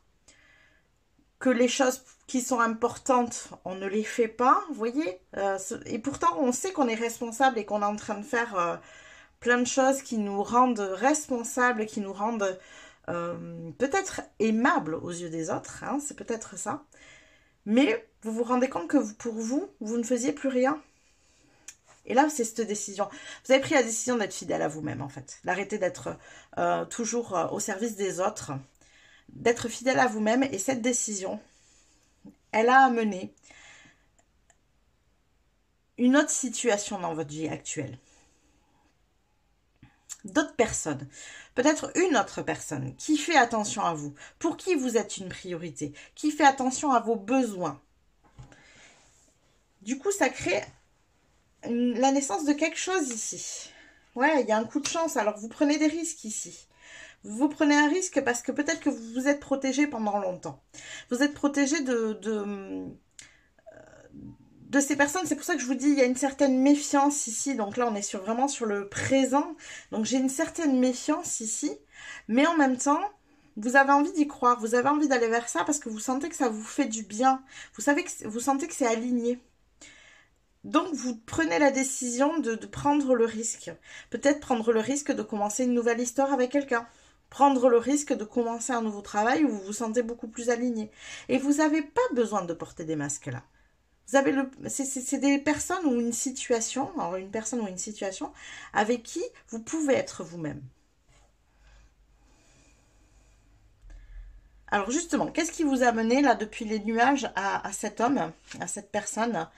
que les choses qui sont importantes, on ne les fait pas, vous voyez. Et pourtant, on sait qu'on est responsable et qu'on est en train de faire plein de choses qui nous rendent responsables, qui nous rendent peut-être aimables aux yeux des autres, hein, c'est peut-être ça. Mais vous vous rendez compte que pour vous, vous ne faisiez plus rien. Et là, c'est cette décision. Vous avez pris la décision d'être fidèle à vous-même, en fait. D'arrêter d'être toujours au service des autres. D'être fidèle à vous-même. Et cette décision, elle a amené une autre situation dans votre vie actuelle. D'autres personnes, peut-être une autre personne qui fait attention à vous, pour qui vous êtes une priorité, qui fait attention à vos besoins. Du coup, ça crée la naissance de quelque chose ici. Ouais, il y a un coup de chance, alors vous prenez des risques ici. Vous prenez un risque parce que peut-être que vous vous êtes protégé pendant longtemps. Vous êtes protégé de ces personnes. C'est pour ça que je vous dis, il y a une certaine méfiance ici. Donc là, on est vraiment sur le présent. Donc j'ai une certaine méfiance ici. Mais en même temps, vous avez envie d'y croire. Vous avez envie d'aller vers ça parce que vous sentez que ça vous fait du bien. Vous sentez que c'est aligné. Donc, vous prenez la décision de prendre le risque. Peut-être prendre le risque de commencer une nouvelle histoire avec quelqu'un. Prendre le risque de commencer un nouveau travail où vous vous sentez beaucoup plus aligné. Et vous n'avez pas besoin de porter des masques là. C'est des personnes ou une situation, alors une personne ou une situation avec qui vous pouvez être vous-même. Alors justement, qu'est-ce qui vous a mené là depuis les nuages à cet homme, à cette personne?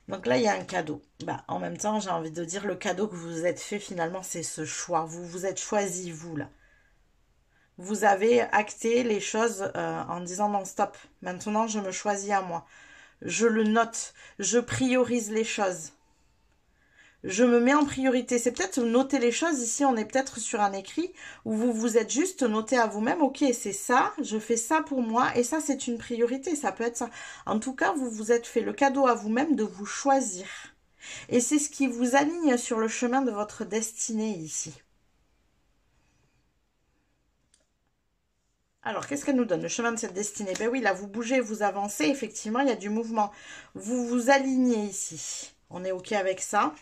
Donc là, il y a un cadeau. Bah, en même temps, j'ai envie de dire, le cadeau que vous vous êtes fait, finalement, c'est ce choix. Vous vous êtes choisi, vous, là. Vous avez acté les choses en disant non, stop. Maintenant, je me choisis à moi. Je le note. Je priorise les choses. Je me mets en priorité. C'est peut-être noter les choses. Ici, on est peut-être sur un écrit où vous vous êtes juste noté à vous-même. Ok, c'est ça. Je fais ça pour moi. Et ça, c'est une priorité. Ça peut être ça. En tout cas, vous vous êtes fait le cadeau à vous-même de vous choisir. Et c'est ce qui vous aligne sur le chemin de votre destinée ici. Alors, qu'est-ce qu'elle nous donne? Le chemin de cette destinée. Ben oui, là, vous bougez, vous avancez. Effectivement, il y a du mouvement. Vous vous alignez ici. On est OK avec ça.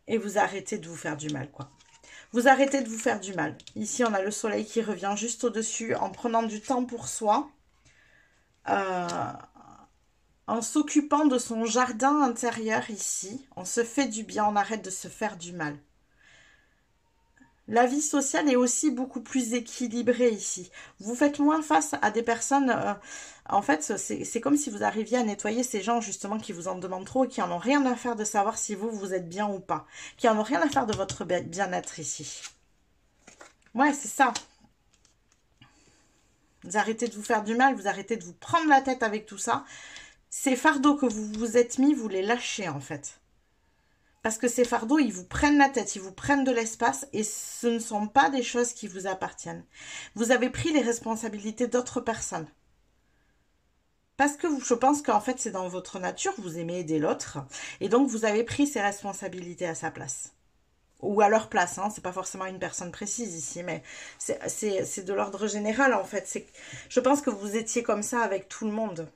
Et vous arrêtez de vous faire du mal, quoi. Vous arrêtez de vous faire du mal. Ici, on a le soleil qui revient juste au-dessus en prenant du temps pour soi. En s'occupant de son jardin intérieur ici. On se fait du bien, on arrête de se faire du mal. La vie sociale est aussi beaucoup plus équilibrée ici. Vous faites moins face à des personnes... en fait, c'est comme si vous arriviez à nettoyer ces gens justement qui vous en demandent trop et qui en ont rien à faire de savoir si vous êtes bien ou pas. Qui en ont rien à faire de votre bien-être ici. Ouais, c'est ça. Vous arrêtez de vous faire du mal, vous arrêtez de vous prendre la tête avec tout ça. Ces fardeaux que vous vous êtes mis, vous les lâchez en fait. Parce que ces fardeaux, ils vous prennent la tête, ils vous prennent de l'espace et ce ne sont pas des choses qui vous appartiennent. Vous avez pris les responsabilités d'autres personnes. Parce que je pense qu'en fait, c'est dans votre nature, vous aimez aider l'autre. Et donc, vous avez pris ces responsabilités à sa place. Ou à leur place, hein. C'est pas forcément une personne précise ici, mais c'est de l'ordre général, en fait. Je pense que vous étiez comme ça avec tout le monde.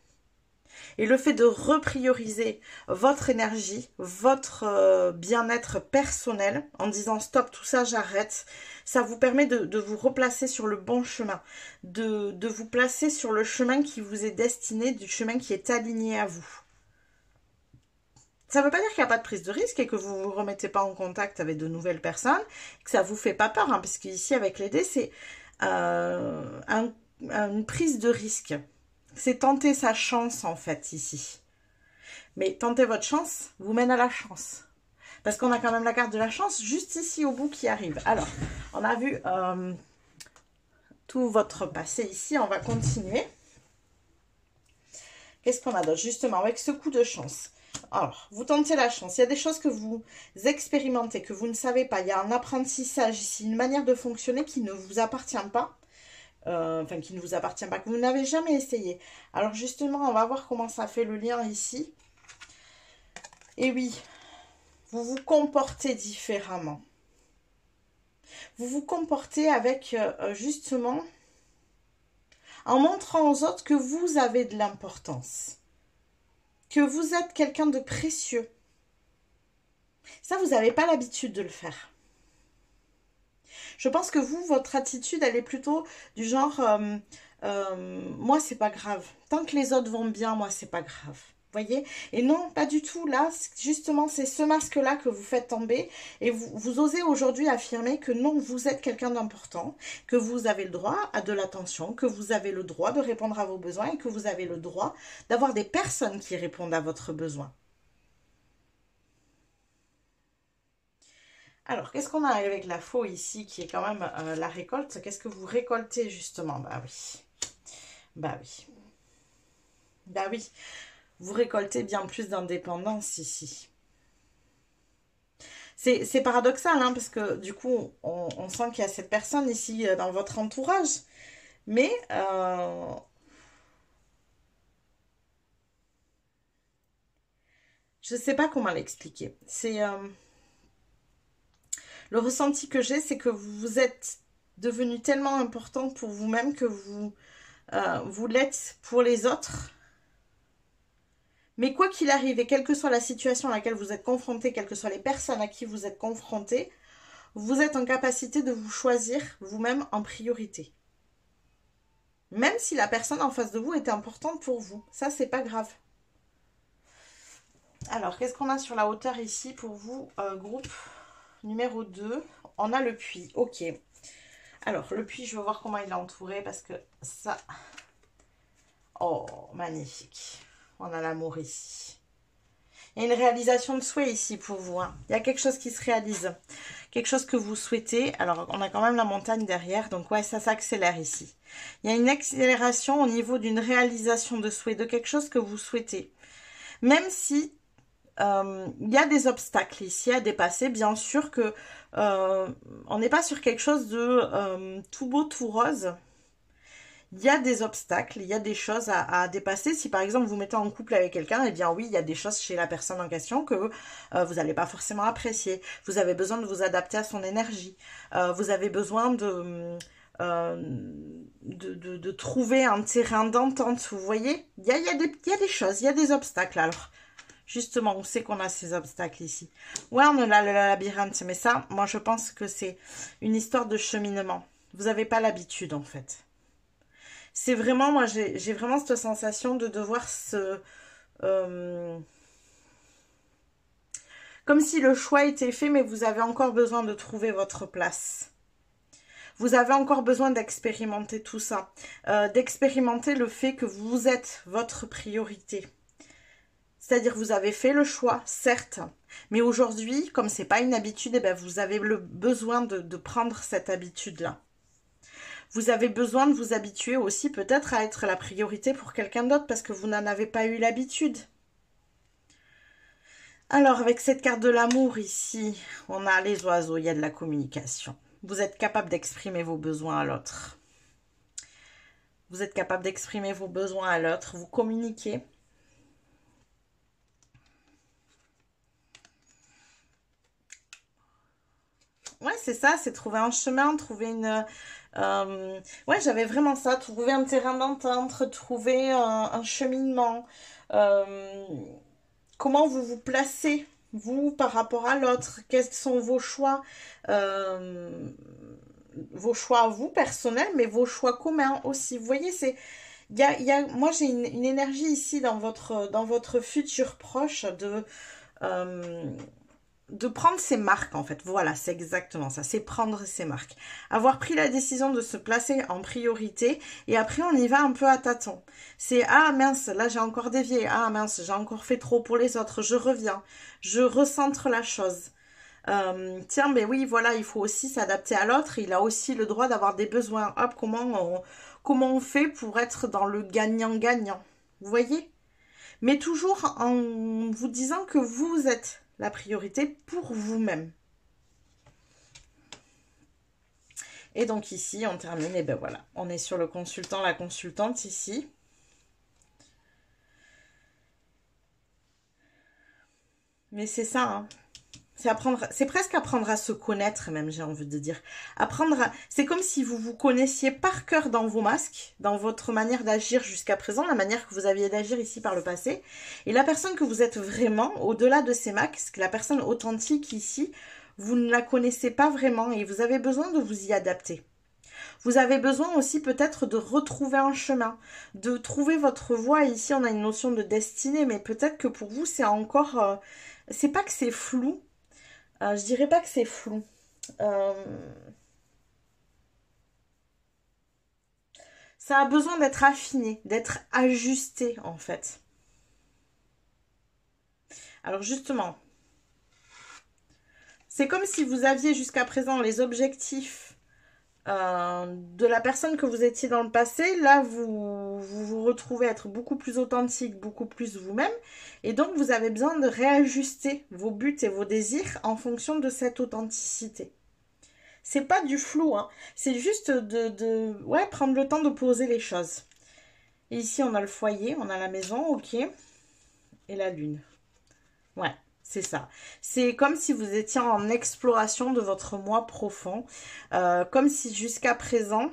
Et le fait de reprioriser votre énergie, votre bien-être personnel, en disant stop, tout ça j'arrête, ça vous permet de vous replacer sur le bon chemin, de vous placer sur le chemin qui vous est destiné, du chemin qui est aligné à vous. Ça ne veut pas dire qu'il n'y a pas de prise de risque et que vous ne vous remettez pas en contact avec de nouvelles personnes, que ça ne vous fait pas peur, hein, parce qu'ici avec les dés, c'est une prise de risque. C'est tenter sa chance, en fait, ici. Mais tenter votre chance vous mène à la chance. Parce qu'on a quand même la carte de la chance juste ici au bout qui arrive. Alors, on a vu tout votre passé ici. On va continuer. Qu'est-ce qu'on a d'autre? Justement, avec ce coup de chance. Alors, vous tentez la chance. Il y a des choses que vous expérimentez, que vous ne savez pas. Il y a un apprentissage ici, une manière de fonctionner qui ne vous appartient pas. Enfin, qui ne vous appartient pas, que vous n'avez jamais essayé. Alors justement, on va voir comment ça fait le lien ici. Et oui, vous vous comportez différemment. Vous vous comportez avec justement, en montrant aux autres que vous avez de l'importance, que vous êtes quelqu'un de précieux. Ça, vous n'avez pas l'habitude de le faire. Je pense que vous, votre attitude, elle est plutôt du genre, moi, c'est pas grave. Tant que les autres vont bien, moi, c'est pas grave. Voyez? Et non, pas du tout. Là, justement, c'est ce masque-là que vous faites tomber. Et vous osez aujourd'hui affirmer que non, vous êtes quelqu'un d'important, que vous avez le droit à de l'attention, que vous avez le droit de répondre à vos besoins et que vous avez le droit d'avoir des personnes qui répondent à votre besoin. Alors, qu'est-ce qu'on a avec la faux ici, qui est quand même la récolte? Qu'est-ce que vous récoltez justement? Bah oui. Bah oui. Bah oui. Vous récoltez bien plus d'indépendance ici. C'est paradoxal, hein, parce que du coup, on sent qu'il y a cette personne ici dans votre entourage. Mais je ne sais pas comment l'expliquer. C'est le ressenti que j'ai, c'est que vous êtes devenu tellement important pour vous-même que vous l'êtes pour les autres. Mais quoi qu'il arrive, et quelle que soit la situation à laquelle vous êtes confronté, quelles que soient les personnes à qui vous êtes confronté, vous êtes en capacité de vous choisir vous-même en priorité. Même si la personne en face de vous était importante pour vous. Ça, c'est pas grave. Alors, qu'est-ce qu'on a sur la hauteur ici pour vous, groupe numéro 2? On a le puits. Ok. Alors, le puits, je veux voir comment il est entouré parce que ça... Oh, magnifique. On a l'amour ici. Il y a une réalisation de souhait ici pour vous. Hein. Il y a quelque chose qui se réalise. Quelque chose que vous souhaitez. Alors, on a quand même la montagne derrière. Donc, ouais, ça s'accélère ici. Il y a une accélération au niveau d'une réalisation de souhait, de quelque chose que vous souhaitez. Même si il y a des obstacles ici à dépasser. Bien sûr que on n'est pas sur quelque chose de tout beau, tout rose. Il y a des obstacles, il y a des choses à dépasser. Si par exemple vous mettez en couple avec quelqu'un, eh bien oui, il y a des choses chez la personne en question que vous n'allez pas forcément apprécier. Vous avez besoin de vous adapter à son énergie. Vous avez besoin de trouver un terrain d'entente. Vous voyez, il y a des choses, il y a des obstacles. Alors, justement, on sait qu'on a ces obstacles ici. Ouais, on a le labyrinthe, mais ça, moi je pense que c'est une histoire de cheminement. Vous n'avez pas l'habitude en fait. C'est vraiment, moi, j'ai vraiment cette sensation de devoir se... comme si le choix était fait, mais vous avez encore besoin de trouver votre place. Vous avez encore besoin d'expérimenter tout ça. D'expérimenter le fait que vous êtes votre priorité. C'est-à-dire vous avez fait le choix, certes. Mais aujourd'hui, comme c'est pas une habitude, eh ben vous avez le besoin de prendre cette habitude-là. Vous avez besoin de vous habituer aussi peut-être à être la priorité pour quelqu'un d'autre parce que vous n'en avez pas eu l'habitude. Alors, avec cette carte de l'amour ici, on a les oiseaux, il y a de la communication. Vous êtes capable d'exprimer vos besoins à l'autre. Vous êtes capable d'exprimer vos besoins à l'autre, vous communiquez. Ouais, c'est ça, c'est trouver un chemin, trouver une... ouais, j'avais vraiment ça, trouver un terrain d'entente, trouver un cheminement. Euh, Comment vous vous placez, vous, par rapport à l'autre? Quels sont vos choix à vous, personnels, mais vos choix communs aussi? Vous voyez, c'est... moi, j'ai une énergie ici dans votre futur proche de prendre ses marques en fait. Voilà, c'est exactement ça, c'est prendre ses marques. Avoir pris la décision de se placer en priorité et après on y va un peu à tâtons. C'est ah mince, là j'ai encore dévié, ah mince, j'ai encore fait trop pour les autres, je reviens, je recentre la chose. Tiens, mais oui, voilà, il faut aussi s'adapter à l'autre, il a aussi le droit d'avoir des besoins. Hop, comment on fait pour être dans le gagnant-gagnant? Vous voyez? Mais toujours en vous disant que vous êtes la priorité pour vous-même. Et donc ici, on termine, et ben voilà, on est sur le consultant, la consultante ici. Mais c'est ça, hein. c'est presque apprendre à se connaître même, j'ai envie de dire. C'est comme si vous vous connaissiez par cœur dans vos masques, dans votre manière d'agir jusqu'à présent, la manière que vous aviez d'agir ici par le passé. Et la personne que vous êtes vraiment, au-delà de ces masques, la personne authentique ici, vous ne la connaissez pas vraiment et vous avez besoin de vous y adapter. Vous avez besoin aussi peut-être de retrouver un chemin, de trouver votre voie. Ici, on a une notion de destinée, mais peut-être que pour vous, c'est encore... c'est pas que c'est flou. Je dirais pas que c'est flou. Euh, Ça a besoin d'être affiné, d'être ajusté, en fait. Alors justement, c'est comme si vous aviez jusqu'à présent les objectifs de la personne que vous étiez dans le passé. Là, vous retrouvez être beaucoup plus authentique, beaucoup plus vous-même. Et donc, vous avez besoin de réajuster vos buts et vos désirs en fonction de cette authenticité. C'est pas du flou, hein. C'est juste ouais, prendre le temps de poser les choses. Et ici, on a le foyer, on a la maison, ok. Et la lune. Ouais, c'est ça. C'est comme si vous étiez en exploration de votre moi profond. Comme si jusqu'à présent,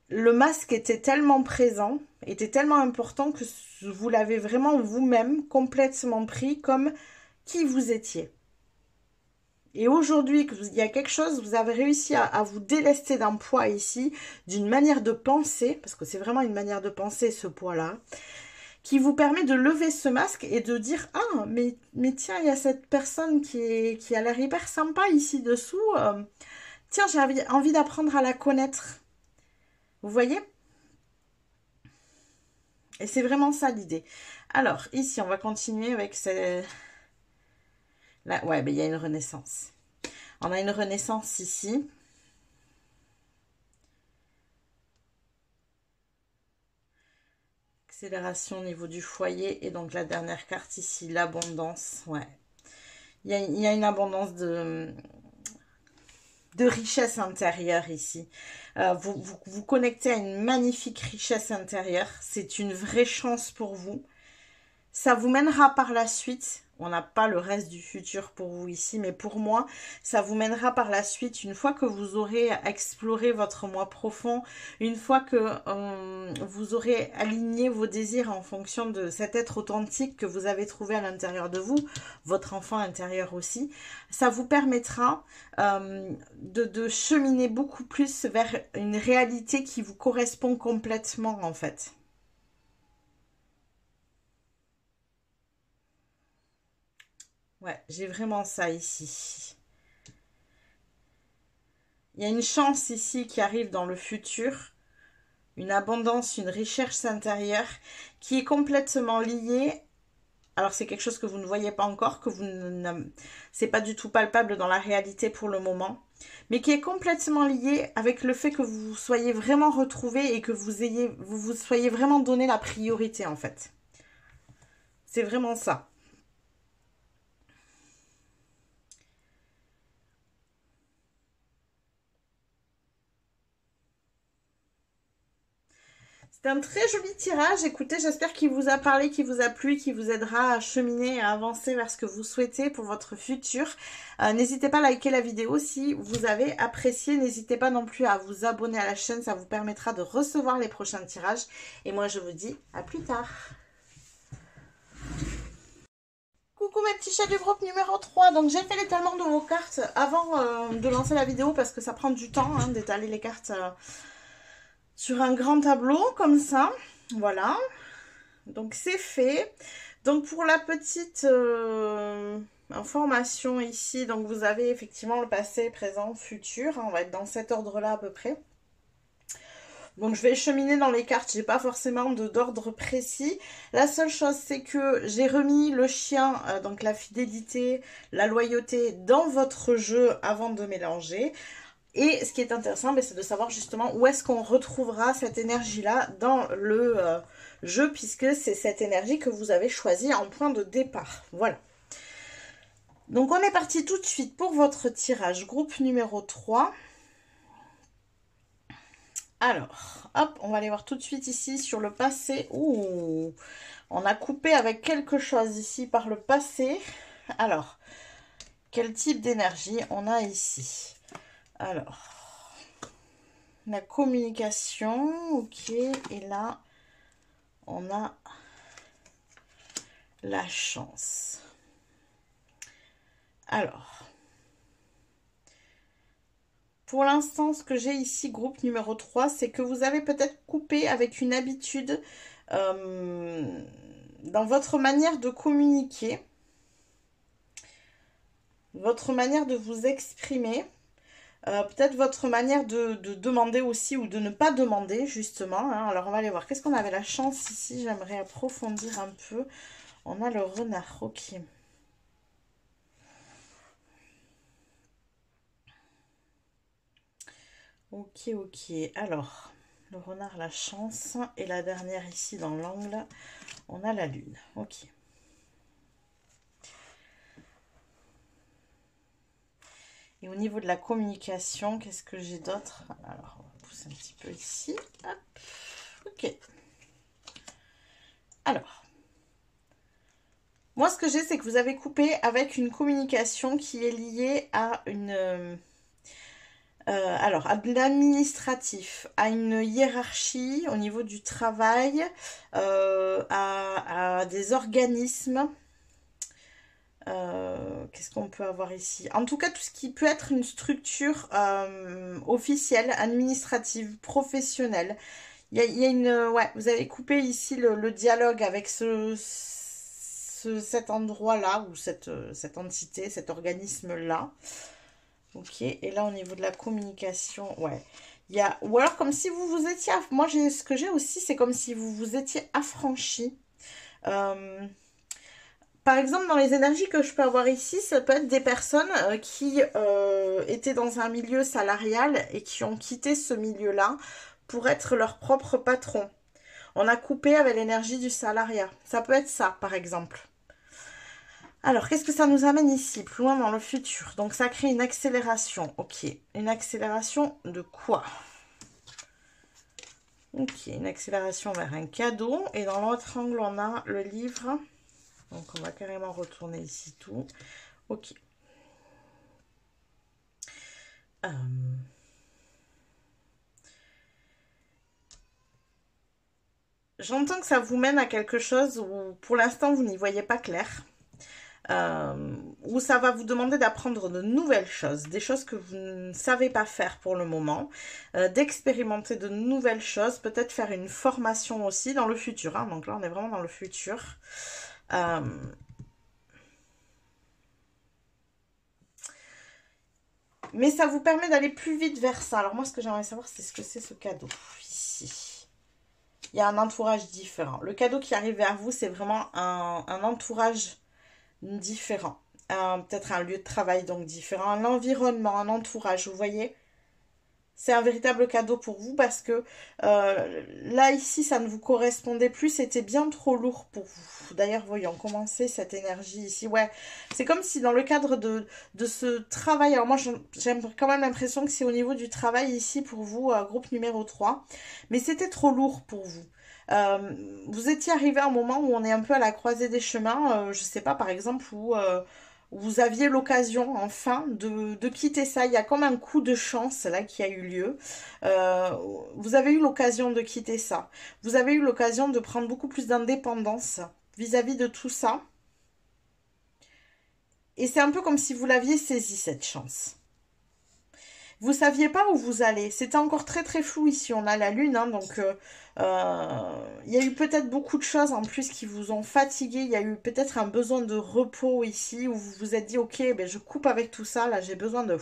le masque était tellement présent, était tellement important que vous l'avez vraiment vous-même complètement pris comme qui vous étiez. Et aujourd'hui, qu'il y a quelque chose, vous avez réussi à vous délester d'un poids ici, d'une manière de penser, parce que c'est vraiment une manière de penser ce poids-là, qui vous permet de lever ce masque et de dire « Ah, mais tiens, il y a cette personne qui a l'air hyper sympa ici dessous. Tiens, j'ai envie d'apprendre à la connaître. » Vous voyez? Et c'est vraiment ça l'idée. Alors, ici, on va continuer avec ce... Là, ouais, ben, il y a une renaissance. On a une renaissance ici. Accélération au niveau du foyer. Et donc, la dernière carte ici, l'abondance. Ouais. Il y a une abondance de richesse intérieure ici. Vous connectez à une magnifique richesse intérieure. C'est une vraie chance pour vous. Ça vous mènera par la suite, on n'a pas le reste du futur pour vous ici, mais pour moi, ça vous mènera par la suite, une fois que vous aurez exploré votre moi profond, une fois que vous aurez aligné vos désirs en fonction de cet être authentique que vous avez trouvé à l'intérieur de vous, votre enfant intérieur aussi, ça vous permettra de cheminer beaucoup plus vers une réalité qui vous correspond complètement en fait. Ouais, j'ai vraiment ça ici. Il y a une chance ici qui arrive dans le futur, une abondance, une richesse intérieure qui est complètement liée. Alors c'est quelque chose que vous ne voyez pas encore, que c'est pas du tout palpable dans la réalité pour le moment, mais qui est complètement lié avec le fait que vous vous soyez vraiment retrouvé et que vous soyez vraiment donné la priorité en fait. C'est vraiment ça. C'est un très joli tirage. Écoutez, j'espère qu'il vous a parlé, qu'il vous a plu, qu'il vous aidera à cheminer et à avancer vers ce que vous souhaitez pour votre futur. N'hésitez pas à liker la vidéo si vous avez apprécié. N'hésitez pas non plus à vous abonner à la chaîne. Ça vous permettra de recevoir les prochains tirages. Et moi, je vous dis à plus tard. Coucou mes petits chats du groupe numéro 3. Donc j'ai fait l'étalement de vos cartes avant de lancer la vidéo parce que ça prend du temps hein, d'étaler les cartes... sur un grand tableau comme ça, voilà, donc c'est fait. Donc pour la petite information ici, donc vous avez effectivement le passé, présent, futur, hein, on va être dans cet ordre là à peu près. Donc je vais cheminer dans les cartes, j'ai pas forcément d'ordre précis. La seule chose c'est que j'ai remis le chien, donc la fidélité, la loyauté dans votre jeu avant de mélanger. Et ce qui est intéressant, c'est de savoir justement où est-ce qu'on retrouvera cette énergie-là dans le jeu, puisque c'est cette énergie que vous avez choisie en point de départ. Voilà. Donc on est parti tout de suite pour votre tirage groupe numéro 3. Alors, hop, on va aller voir tout de suite ici sur le passé. Ouh, on a coupé avec quelque chose ici par le passé. Alors... Quel type d'énergie on a ici? Alors, la communication, ok. Et là, on a la chance. Alors, pour l'instant, ce que j'ai ici, groupe numéro 3, c'est que vous avez peut-être coupé avec une habitude dans votre manière de communiquer, votre manière de vous exprimer, peut-être votre manière de demander aussi ou de ne pas demander, justement. Hein. Alors, on va aller voir. Qu'est-ce qu'on avait la chance ici? J'aimerais approfondir un peu. On a le renard, ok. Ok, ok. Alors, le renard, la chance. Et la dernière ici dans l'angle, on a la lune. Ok. Et au niveau de la communication, qu'est-ce que j'ai d'autre? Alors, on va pousser un petit peu ici. Hop. Ok. Alors, moi, ce que j'ai, c'est que vous avez coupé avec une communication qui est liée à une... alors, à de l'administratif, à une hiérarchie au niveau du travail, à des organismes. Qu'est-ce qu'on peut avoir ici? En tout cas, tout ce qui peut être une structure officielle, administrative, professionnelle. Il y a une... Ouais, vous avez coupé ici le dialogue avec cet endroit-là, ou cette entité, cet organisme-là. Ok, et là, au niveau de la communication, ouais. Il y a... Ou alors, comme si vous vous étiez... Moi, ce que j'ai aussi, c'est comme si vous vous étiez affranchi. Par exemple, dans les énergies que je peux avoir ici, ça peut être des personnes qui étaient dans un milieu salarial et qui ont quitté ce milieu-là pour être leur propre patron. On a coupé avec l'énergie du salariat. Ça peut être ça, par exemple. Alors, qu'est-ce que ça nous amène ici, plus loin dans le futur? Donc, ça crée une accélération. Ok. Une accélération de quoi? Ok, une accélération vers un cadeau. Et dans l'autre angle, on a le livre. Donc, on va carrément retourner ici tout. Ok. J'entends que ça vous mène à quelque chose où, pour l'instant, vous n'y voyez pas clair. Où ça va vous demander d'apprendre de nouvelles choses, des choses que vous ne savez pas faire pour le moment, d'expérimenter de nouvelles choses, peut-être faire une formation aussi dans le futur. Hein. Donc là, on est vraiment dans le futur. Mais ça vous permet d'aller plus vite vers ça. Alors moi, ce que j'aimerais savoir, c'est ce que c'est ce cadeau ici. Il y a un entourage différent. Le cadeau qui arrive vers vous, c'est vraiment un entourage différent. Peut-être un lieu de travail donc différent, un environnement, un entourage, vous voyez. C'est un véritable cadeau pour vous parce que là, ici, ça ne vous correspondait plus. C'était bien trop lourd pour vous. D'ailleurs, voyons commencer cette énergie ici. Ouais, c'est comme si dans le cadre de ce travail... Alors moi, j'ai quand même l'impression que c'est au niveau du travail ici pour vous, groupe numéro 3. Mais c'était trop lourd pour vous. Vous étiez arrivé à un moment où on est un peu à la croisée des chemins. Je sais pas, par exemple, où... vous aviez l'occasion enfin de quitter ça. Il y a comme un coup de chance là qui a eu lieu. Vous avez eu l'occasion de quitter ça. Vous avez eu l'occasion de prendre beaucoup plus d'indépendance vis-à-vis de tout ça. Et c'est un peu comme si vous l'aviez saisi cette chance. Vous saviez pas où vous allez. C'était encore très très flou ici. On a la lune, hein, donc il y a eu peut-être beaucoup de choses en plus qui vous ont fatigué. Il y a eu peut-être un besoin de repos ici où vous vous êtes dit, ok, ben je coupe avec tout ça. Là, j'ai besoin de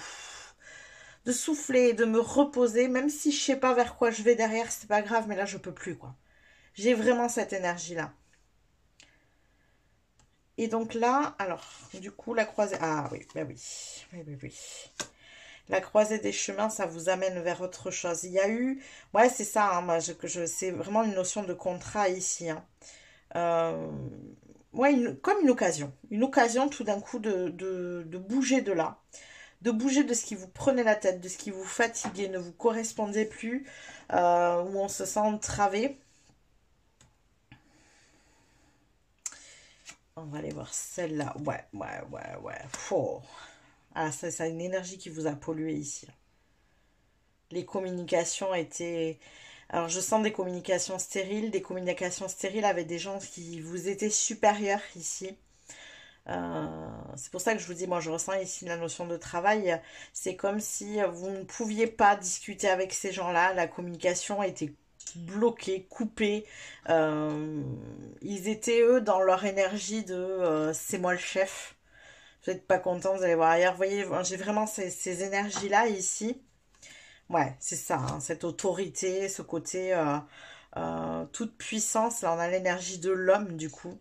souffler, de me reposer, même si je sais pas vers quoi je vais derrière, c'est pas grave, mais là je peux plus quoi. J'ai vraiment cette énergie là. Et donc là, alors, du coup, la croisée. Ah oui, ben oui. Oui, oui, oui. La croisée des chemins, ça vous amène vers autre chose. Il y a eu... Ouais, c'est ça, hein, moi, c'est vraiment une notion de contrat ici. Hein. Euh, Ouais, comme une occasion. Une occasion tout d'un coup de bouger de là. De bouger de ce qui vous prenait la tête, de ce qui vous fatiguait, ne vous correspondait plus, où on se sent entravé. On va aller voir celle-là. Ouais, ouais, ouais, ouais. Oh. Ah, ça a une énergie qui vous a pollué ici. Les communications étaient... Alors, je sens des communications stériles avec des gens qui vous étaient supérieurs ici. C'est pour ça que je vous dis, moi je ressens ici la notion de travail. C'est comme si vous ne pouviez pas discuter avec ces gens-là. La communication était bloquée, coupée. Euh, Ils étaient eux dans leur énergie de c'est moi le chef. Vous n'êtes pas content, vous allez voir ailleurs. Vous voyez, j'ai vraiment ces énergies-là ici. Ouais, c'est ça, hein, cette autorité, ce côté toute puissance. Là, on a l'énergie de l'homme du coup.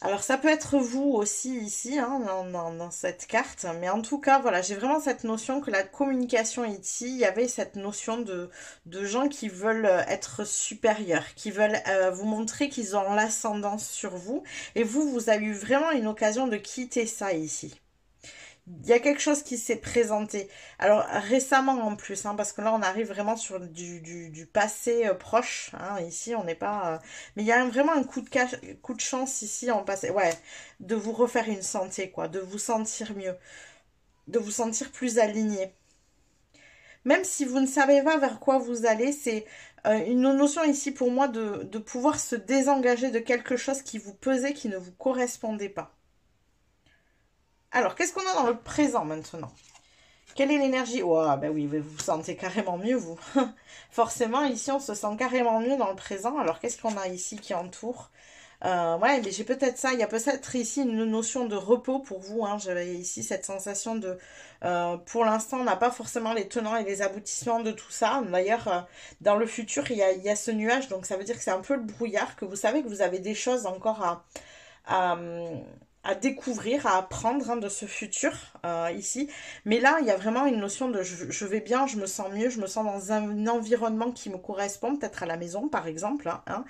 Alors ça peut être vous aussi ici, hein, dans cette carte, mais en tout cas, voilà, j'ai vraiment cette notion que la communication ici, il y avait cette notion de gens qui veulent être supérieurs, qui veulent vous montrer qu'ils ont l'ascendance sur vous, et vous, vous avez eu vraiment une occasion de quitter ça ici. Il y a quelque chose qui s'est présenté. Alors récemment en plus, hein, parce que là on arrive vraiment sur du passé proche. Hein, ici on n'est pas. Mais il y a vraiment un coup de chance ici en passé. Ouais, de vous refaire une santé, quoi, de vous sentir mieux, de vous sentir plus aligné. Même si vous ne savez pas vers quoi vous allez, c'est une notion ici pour moi de pouvoir se désengager de quelque chose qui vous pesait, qui ne vous correspondait pas. Alors, qu'est-ce qu'on a dans le présent maintenant? Quelle est l'énergie? Oh, ben oui, vous vous sentez carrément mieux, vous. Forcément, ici, on se sent carrément mieux dans le présent. Alors, qu'est-ce qu'on a ici qui entoure? Ouais, mais j'ai peut-être ça. Il y a peut-être ici une notion de repos pour vous. Hein. J'avais ici cette sensation de... pour l'instant, on n'a pas forcément les tenants et les aboutissements de tout ça. D'ailleurs, dans le futur, il y a ce nuage. Donc, ça veut dire que c'est un peu le brouillard, que vous savez que vous avez des choses encore à, à découvrir, à apprendre hein, de ce futur ici. Mais là, il y a vraiment une notion de je vais bien, je me sens mieux, je me sens dans un environnement qui me correspond, peut-être à la maison par exemple, hein,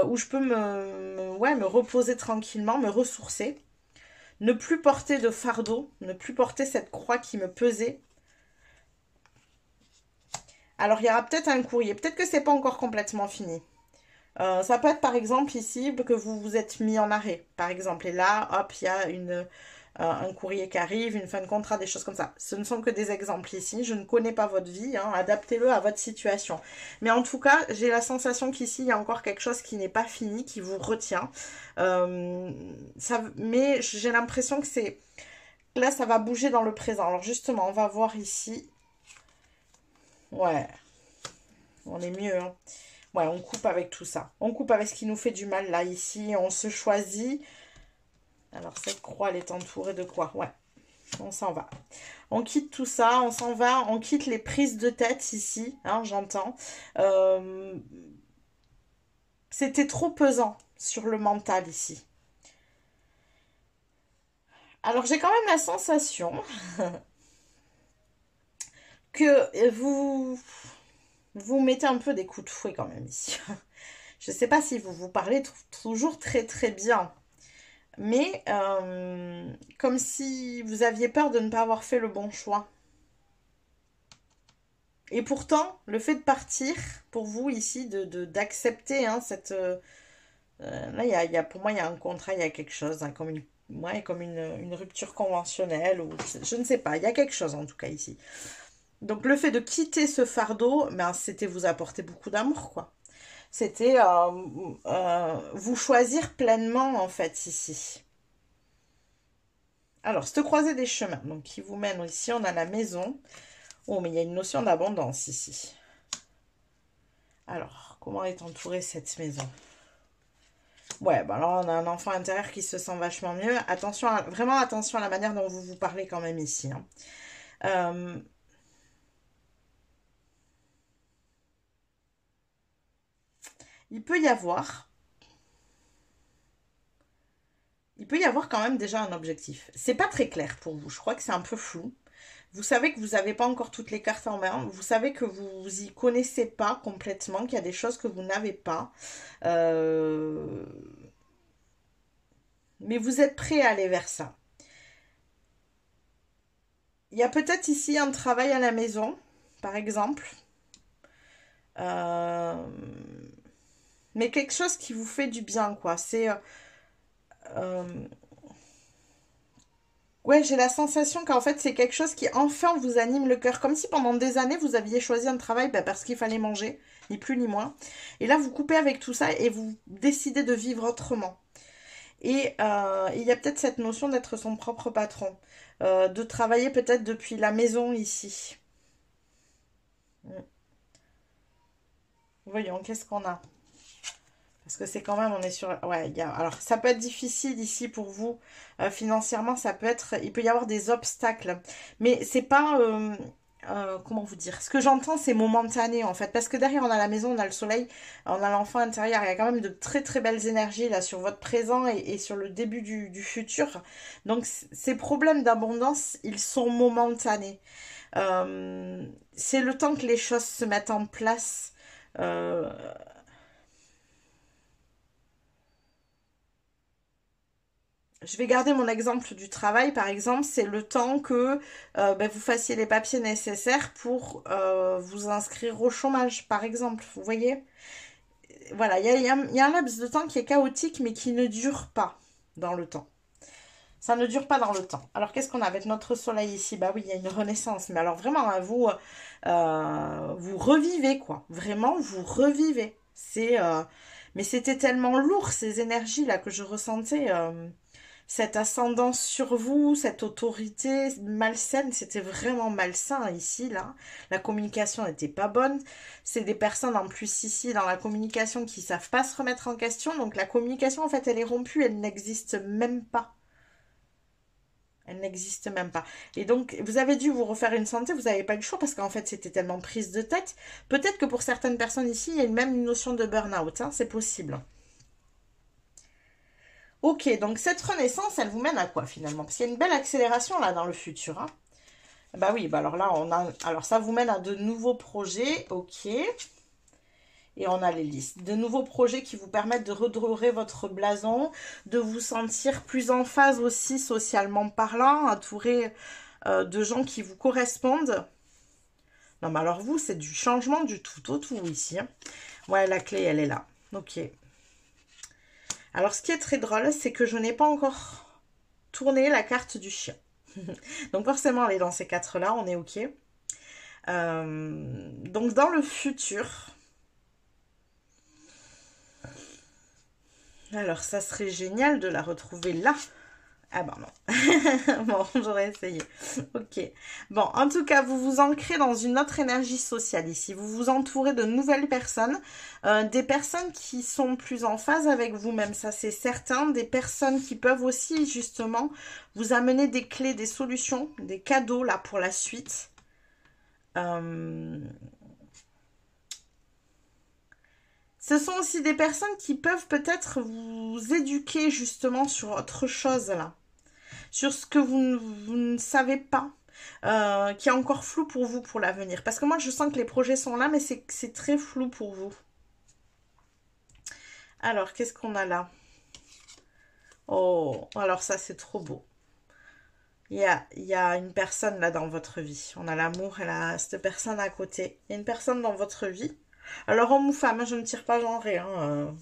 où je peux ouais, me reposer tranquillement, me ressourcer, ne plus porter de fardeau, ne plus porter cette croix qui me pesait. Alors il y aura peut-être un courrier, peut-être que c'est pas encore complètement fini. Ça peut être par exemple ici que vous vous êtes mis en arrêt, par exemple, et là, hop, il y a un courrier qui arrive, une fin de contrat, des choses comme ça. Ce ne sont que des exemples ici, je ne connais pas votre vie, hein, adaptez-le à votre situation. Mais en tout cas, j'ai la sensation qu'ici, il y a encore quelque chose qui n'est pas fini, qui vous retient. Mais j'ai l'impression que c'est... Là, ça va bouger dans le présent. Alors justement, on va voir ici. Ouais, on est mieux, hein. Ouais, on coupe avec tout ça. On coupe avec ce qui nous fait du mal, là, ici. On se choisit. Alors, cette croix, elle est entourée de quoi? Ouais, on s'en va. On quitte tout ça, on s'en va. On quitte les prises de tête, ici, hein, j'entends. Euh, C'était trop pesant sur le mental, ici. Alors, j'ai quand même la sensation que vous mettez un peu des coups de fouet, quand même, ici. Je ne sais pas si vous vous parlez toujours très, très bien. Mais comme si vous aviez peur de ne pas avoir fait le bon choix. Et pourtant, le fait de partir, pour vous ici, d'accepter hein, cette... là, pour moi, il y a un contrat, il y a quelque chose, hein, comme une rupture conventionnelle, ou je ne sais pas, il y a quelque chose en tout cas ici. Donc le fait de quitter ce fardeau, ben, c'était vous apporter beaucoup d'amour, quoi. C'était vous choisir pleinement, en fait, ici. Alors, cette croisée des chemins, donc qui vous mène ici, on a la maison. Oh, mais il y a une notion d'abondance ici. Alors, comment est entourée cette maison? Ouais, bah alors on a un enfant intérieur qui se sent vachement mieux. Attention, vraiment attention à la manière dont vous vous parlez quand même ici. Hein. Euh, il peut y avoir, il peut y avoir quand même déjà un objectif. C'est pas très clair pour vous. Je crois que c'est un peu flou. Vous savez que vous n'avez pas encore toutes les cartes en main. Vous savez que vous y connaissez pas complètement, qu'il y a des choses que vous n'avez pas. Euh, Mais vous êtes prêt à aller vers ça. Il y a peut-être ici un travail à la maison, par exemple. Euh, Mais quelque chose qui vous fait du bien, quoi. C'est... euh, Ouais, j'ai la sensation qu'en fait, c'est quelque chose qui enfin vous anime le cœur. Comme si pendant des années, vous aviez choisi un travail parce qu'il fallait manger, ni plus ni moins. Et là, vous coupez avec tout ça et vous décidez de vivre autrement. Et il y a peut-être cette notion d'être son propre patron, de travailler peut-être depuis la maison ici. Mm. Voyons, qu'est-ce qu'on a? Parce que c'est quand même, on est sur... Ouais, alors ça peut être difficile ici pour vous, financièrement, ça peut être... Il peut y avoir des obstacles. Mais c'est pas... comment vous dire? Ce que j'entends, c'est momentané, en fait. Parce que derrière, on a la maison, on a le soleil, on a l'enfant intérieur. Il y a quand même de très, très belles énergies, là, sur votre présent et sur le début du futur. Donc, ces problèmes d'abondance, ils sont momentanés. C'est le temps que les choses se mettent en place. Euh, Je vais garder mon exemple du travail, par exemple, c'est le temps que vous fassiez les papiers nécessaires pour vous inscrire au chômage, par exemple. Vous voyez? Voilà, il y a un laps de temps qui est chaotique, mais qui ne dure pas dans le temps. Ça ne dure pas dans le temps. Alors, qu'est-ce qu'on a avec notre soleil ici? Bah oui, il y a une renaissance. Mais alors, vraiment, hein, vous revivez, quoi. Vraiment, vous revivez. Mais c'était tellement lourd, ces énergies-là, que je ressentais. Cette ascendance sur vous, cette autorité malsaine, c'était vraiment malsain ici, là. La communication n'était pas bonne. C'est des personnes en plus ici dans la communication qui savent pas se remettre en question. Donc la communication, en fait, elle est rompue, elle n'existe même pas. Elle n'existe même pas. Et donc, vous avez dû vous refaire une santé, vous n'avez pas eu le choix parce qu'en fait, c'était tellement prise de tête. Peut-être que pour certaines personnes ici, il y a même une notion de burn-out, hein, c'est possible. Ok, donc cette renaissance, elle vous mène à quoi finalement? Parce qu'il y a une belle accélération là dans le futur, hein. Bah oui, bah alors là, alors ça vous mène à de nouveaux projets, ok. Et on a les listes. De nouveaux projets qui vous permettent de redorer votre blason, de vous sentir plus en phase aussi socialement parlant, entouré de gens qui vous correspondent. Non, mais alors vous, c'est du changement du tout au tout ici, hein. Ouais, la clé, elle est là. Ok. Alors, ce qui est très drôle, c'est que je n'ai pas encore tourné la carte du chien. Donc, forcément, elle est dans ces quatre-là, on est OK. Donc, dans le futur, alors, ça serait génial de la retrouver là. Ah ben non. Bon, j'aurais essayé. Ok. Bon, en tout cas, vous vous ancrez dans une autre énergie sociale ici. Vous vous entourez de nouvelles personnes, des personnes qui sont plus en phase avec vous-même, ça c'est certain. Des personnes qui peuvent aussi justement vous amener des clés, des solutions, des cadeaux là pour la suite. Ce sont aussi des personnes qui peuvent peut-être vous éduquer justement sur autre chose là, sur ce que vous ne savez pas, qui est encore flou pour vous pour l'avenir. Parce que moi, je sens que les projets sont là, mais c'est très flou pour vous. Alors, qu'est-ce qu'on a là? Oh, alors ça, c'est trop beau. Il y a une personne là dans votre vie. On a l'amour et cette personne à côté. Il y a une personne dans votre vie. Alors, homme ou femme, je ne tire pas genré, hein.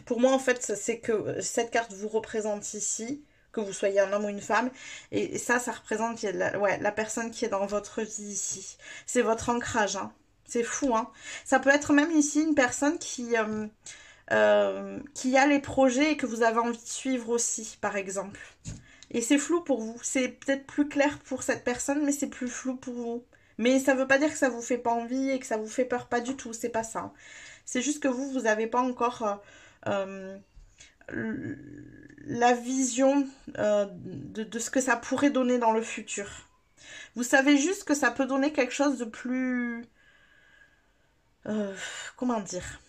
Pour moi, en fait, c'est que cette carte vous représente ici, que vous soyez un homme ou une femme. Et ça représente ouais, la personne qui est dans votre vie ici. C'est votre ancrage, hein. C'est fou, hein. Ça peut être même ici une personne qui a les projets et que vous avez envie de suivre aussi, par exemple. Et c'est flou pour vous. C'est peut-être plus clair pour cette personne, mais c'est plus flou pour vous. Mais ça veut pas dire que ça vous fait pas envie et que ça vous fait peur, pas du tout, c'est pas ça. C'est juste que vous n'avez pas encore la vision de ce que ça pourrait donner dans le futur. Vous savez juste que ça peut donner quelque chose de plus... comment dire?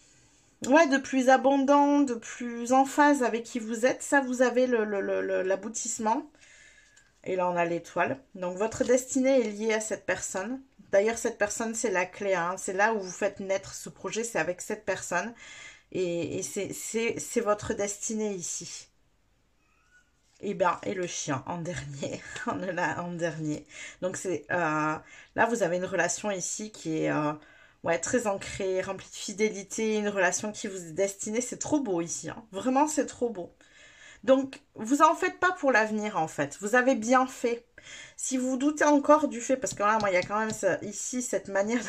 Ouais, de plus abondant, de plus en phase avec qui vous êtes. Ça, vous avez l'aboutissement. Et là, on a l'étoile. Donc, votre destinée est liée à cette personne. D'ailleurs, cette personne, c'est la clé, hein. C'est là où vous faites naître ce projet, c'est avec cette personne. Et c'est votre destinée ici. Et bien, et le chien en dernier. On est là en dernier. Donc, là, vous avez une relation ici qui est ouais, très ancrée, remplie de fidélité. Une relation qui vous est destinée. C'est trop beau ici, hein. Vraiment, c'est trop beau. Donc, vous en faites pas pour l'avenir, en fait. Vous avez bien fait. Si vous doutez encore du fait, parce que là, moi, il y a quand même ici cette manière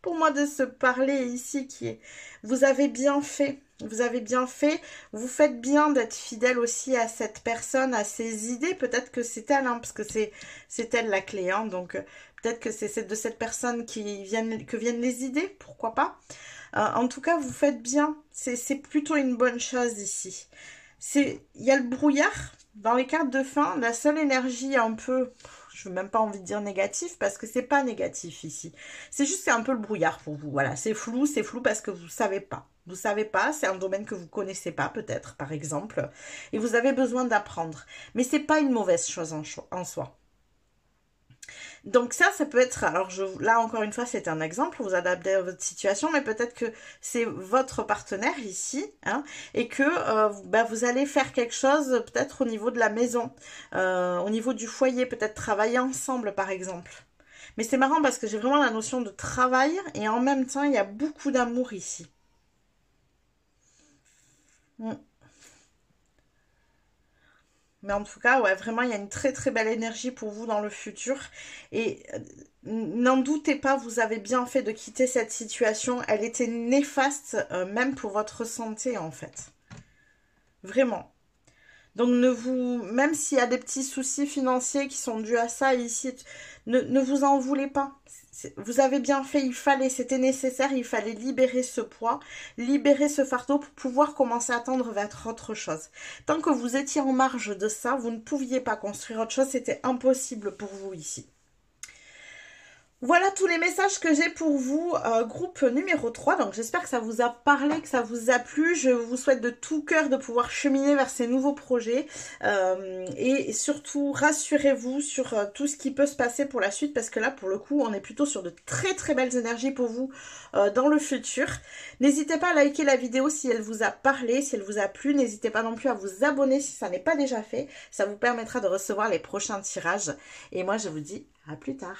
pour moi de se parler ici qui est, vous avez bien fait. Vous avez bien fait. Vous faites bien d'être fidèle aussi à cette personne, à ses idées. Peut-être que c'est elle, hein, parce que c'est elle la clé. Hein, donc, peut-être que c'est de cette personne que viennent les idées. Pourquoi pas. En tout cas, vous faites bien. C'est plutôt une bonne chose ici. Il y a le brouillard. Dans les cartes de fin, la seule énergie un peu, je n'ai même pas envie de dire négatif, parce que c'est pas négatif ici. C'est juste, c'est un peu le brouillard pour vous. Voilà, c'est flou parce que vous savez pas. Vous savez pas, c'est un domaine que vous connaissez pas, peut-être, par exemple, et vous avez besoin d'apprendre. Mais c'est pas une mauvaise chose en soi. Donc ça peut être, alors là encore une fois c'est un exemple, vous adaptez à votre situation, mais peut-être que c'est votre partenaire ici, hein, et que vous allez faire quelque chose peut-être au niveau de la maison, au niveau du foyer, peut-être travailler ensemble par exemple. Mais c'est marrant parce que j'ai vraiment la notion de travail et en même temps il y a beaucoup d'amour ici. Mm. Mais en tout cas, ouais, vraiment, il y a une très très belle énergie pour vous dans le futur. Et n'en doutez pas, vous avez bien fait de quitter cette situation. Elle était néfaste, même pour votre santé, en fait. Vraiment. Donc, même s'il y a des petits soucis financiers qui sont dus à ça ici, ne vous en voulez pas. Vous avez bien fait, c'était nécessaire, il fallait libérer ce poids, libérer ce fardeau pour pouvoir commencer à tendre vers autre chose. Tant que vous étiez en marge de ça, vous ne pouviez pas construire autre chose, c'était impossible pour vous ici. Voilà tous les messages que j'ai pour vous, groupe numéro 3. Donc j'espère que ça vous a parlé, que ça vous a plu. Je vous souhaite de tout cœur de pouvoir cheminer vers ces nouveaux projets. Et surtout, rassurez-vous sur tout ce qui peut se passer pour la suite. Parce que là, pour le coup, on est plutôt sur de très très belles énergies pour vous dans le futur. N'hésitez pas à liker la vidéo si elle vous a parlé, si elle vous a plu. N'hésitez pas non plus à vous abonner si ça n'est pas déjà fait. Ça vous permettra de recevoir les prochains tirages. Et moi, je vous dis à plus tard.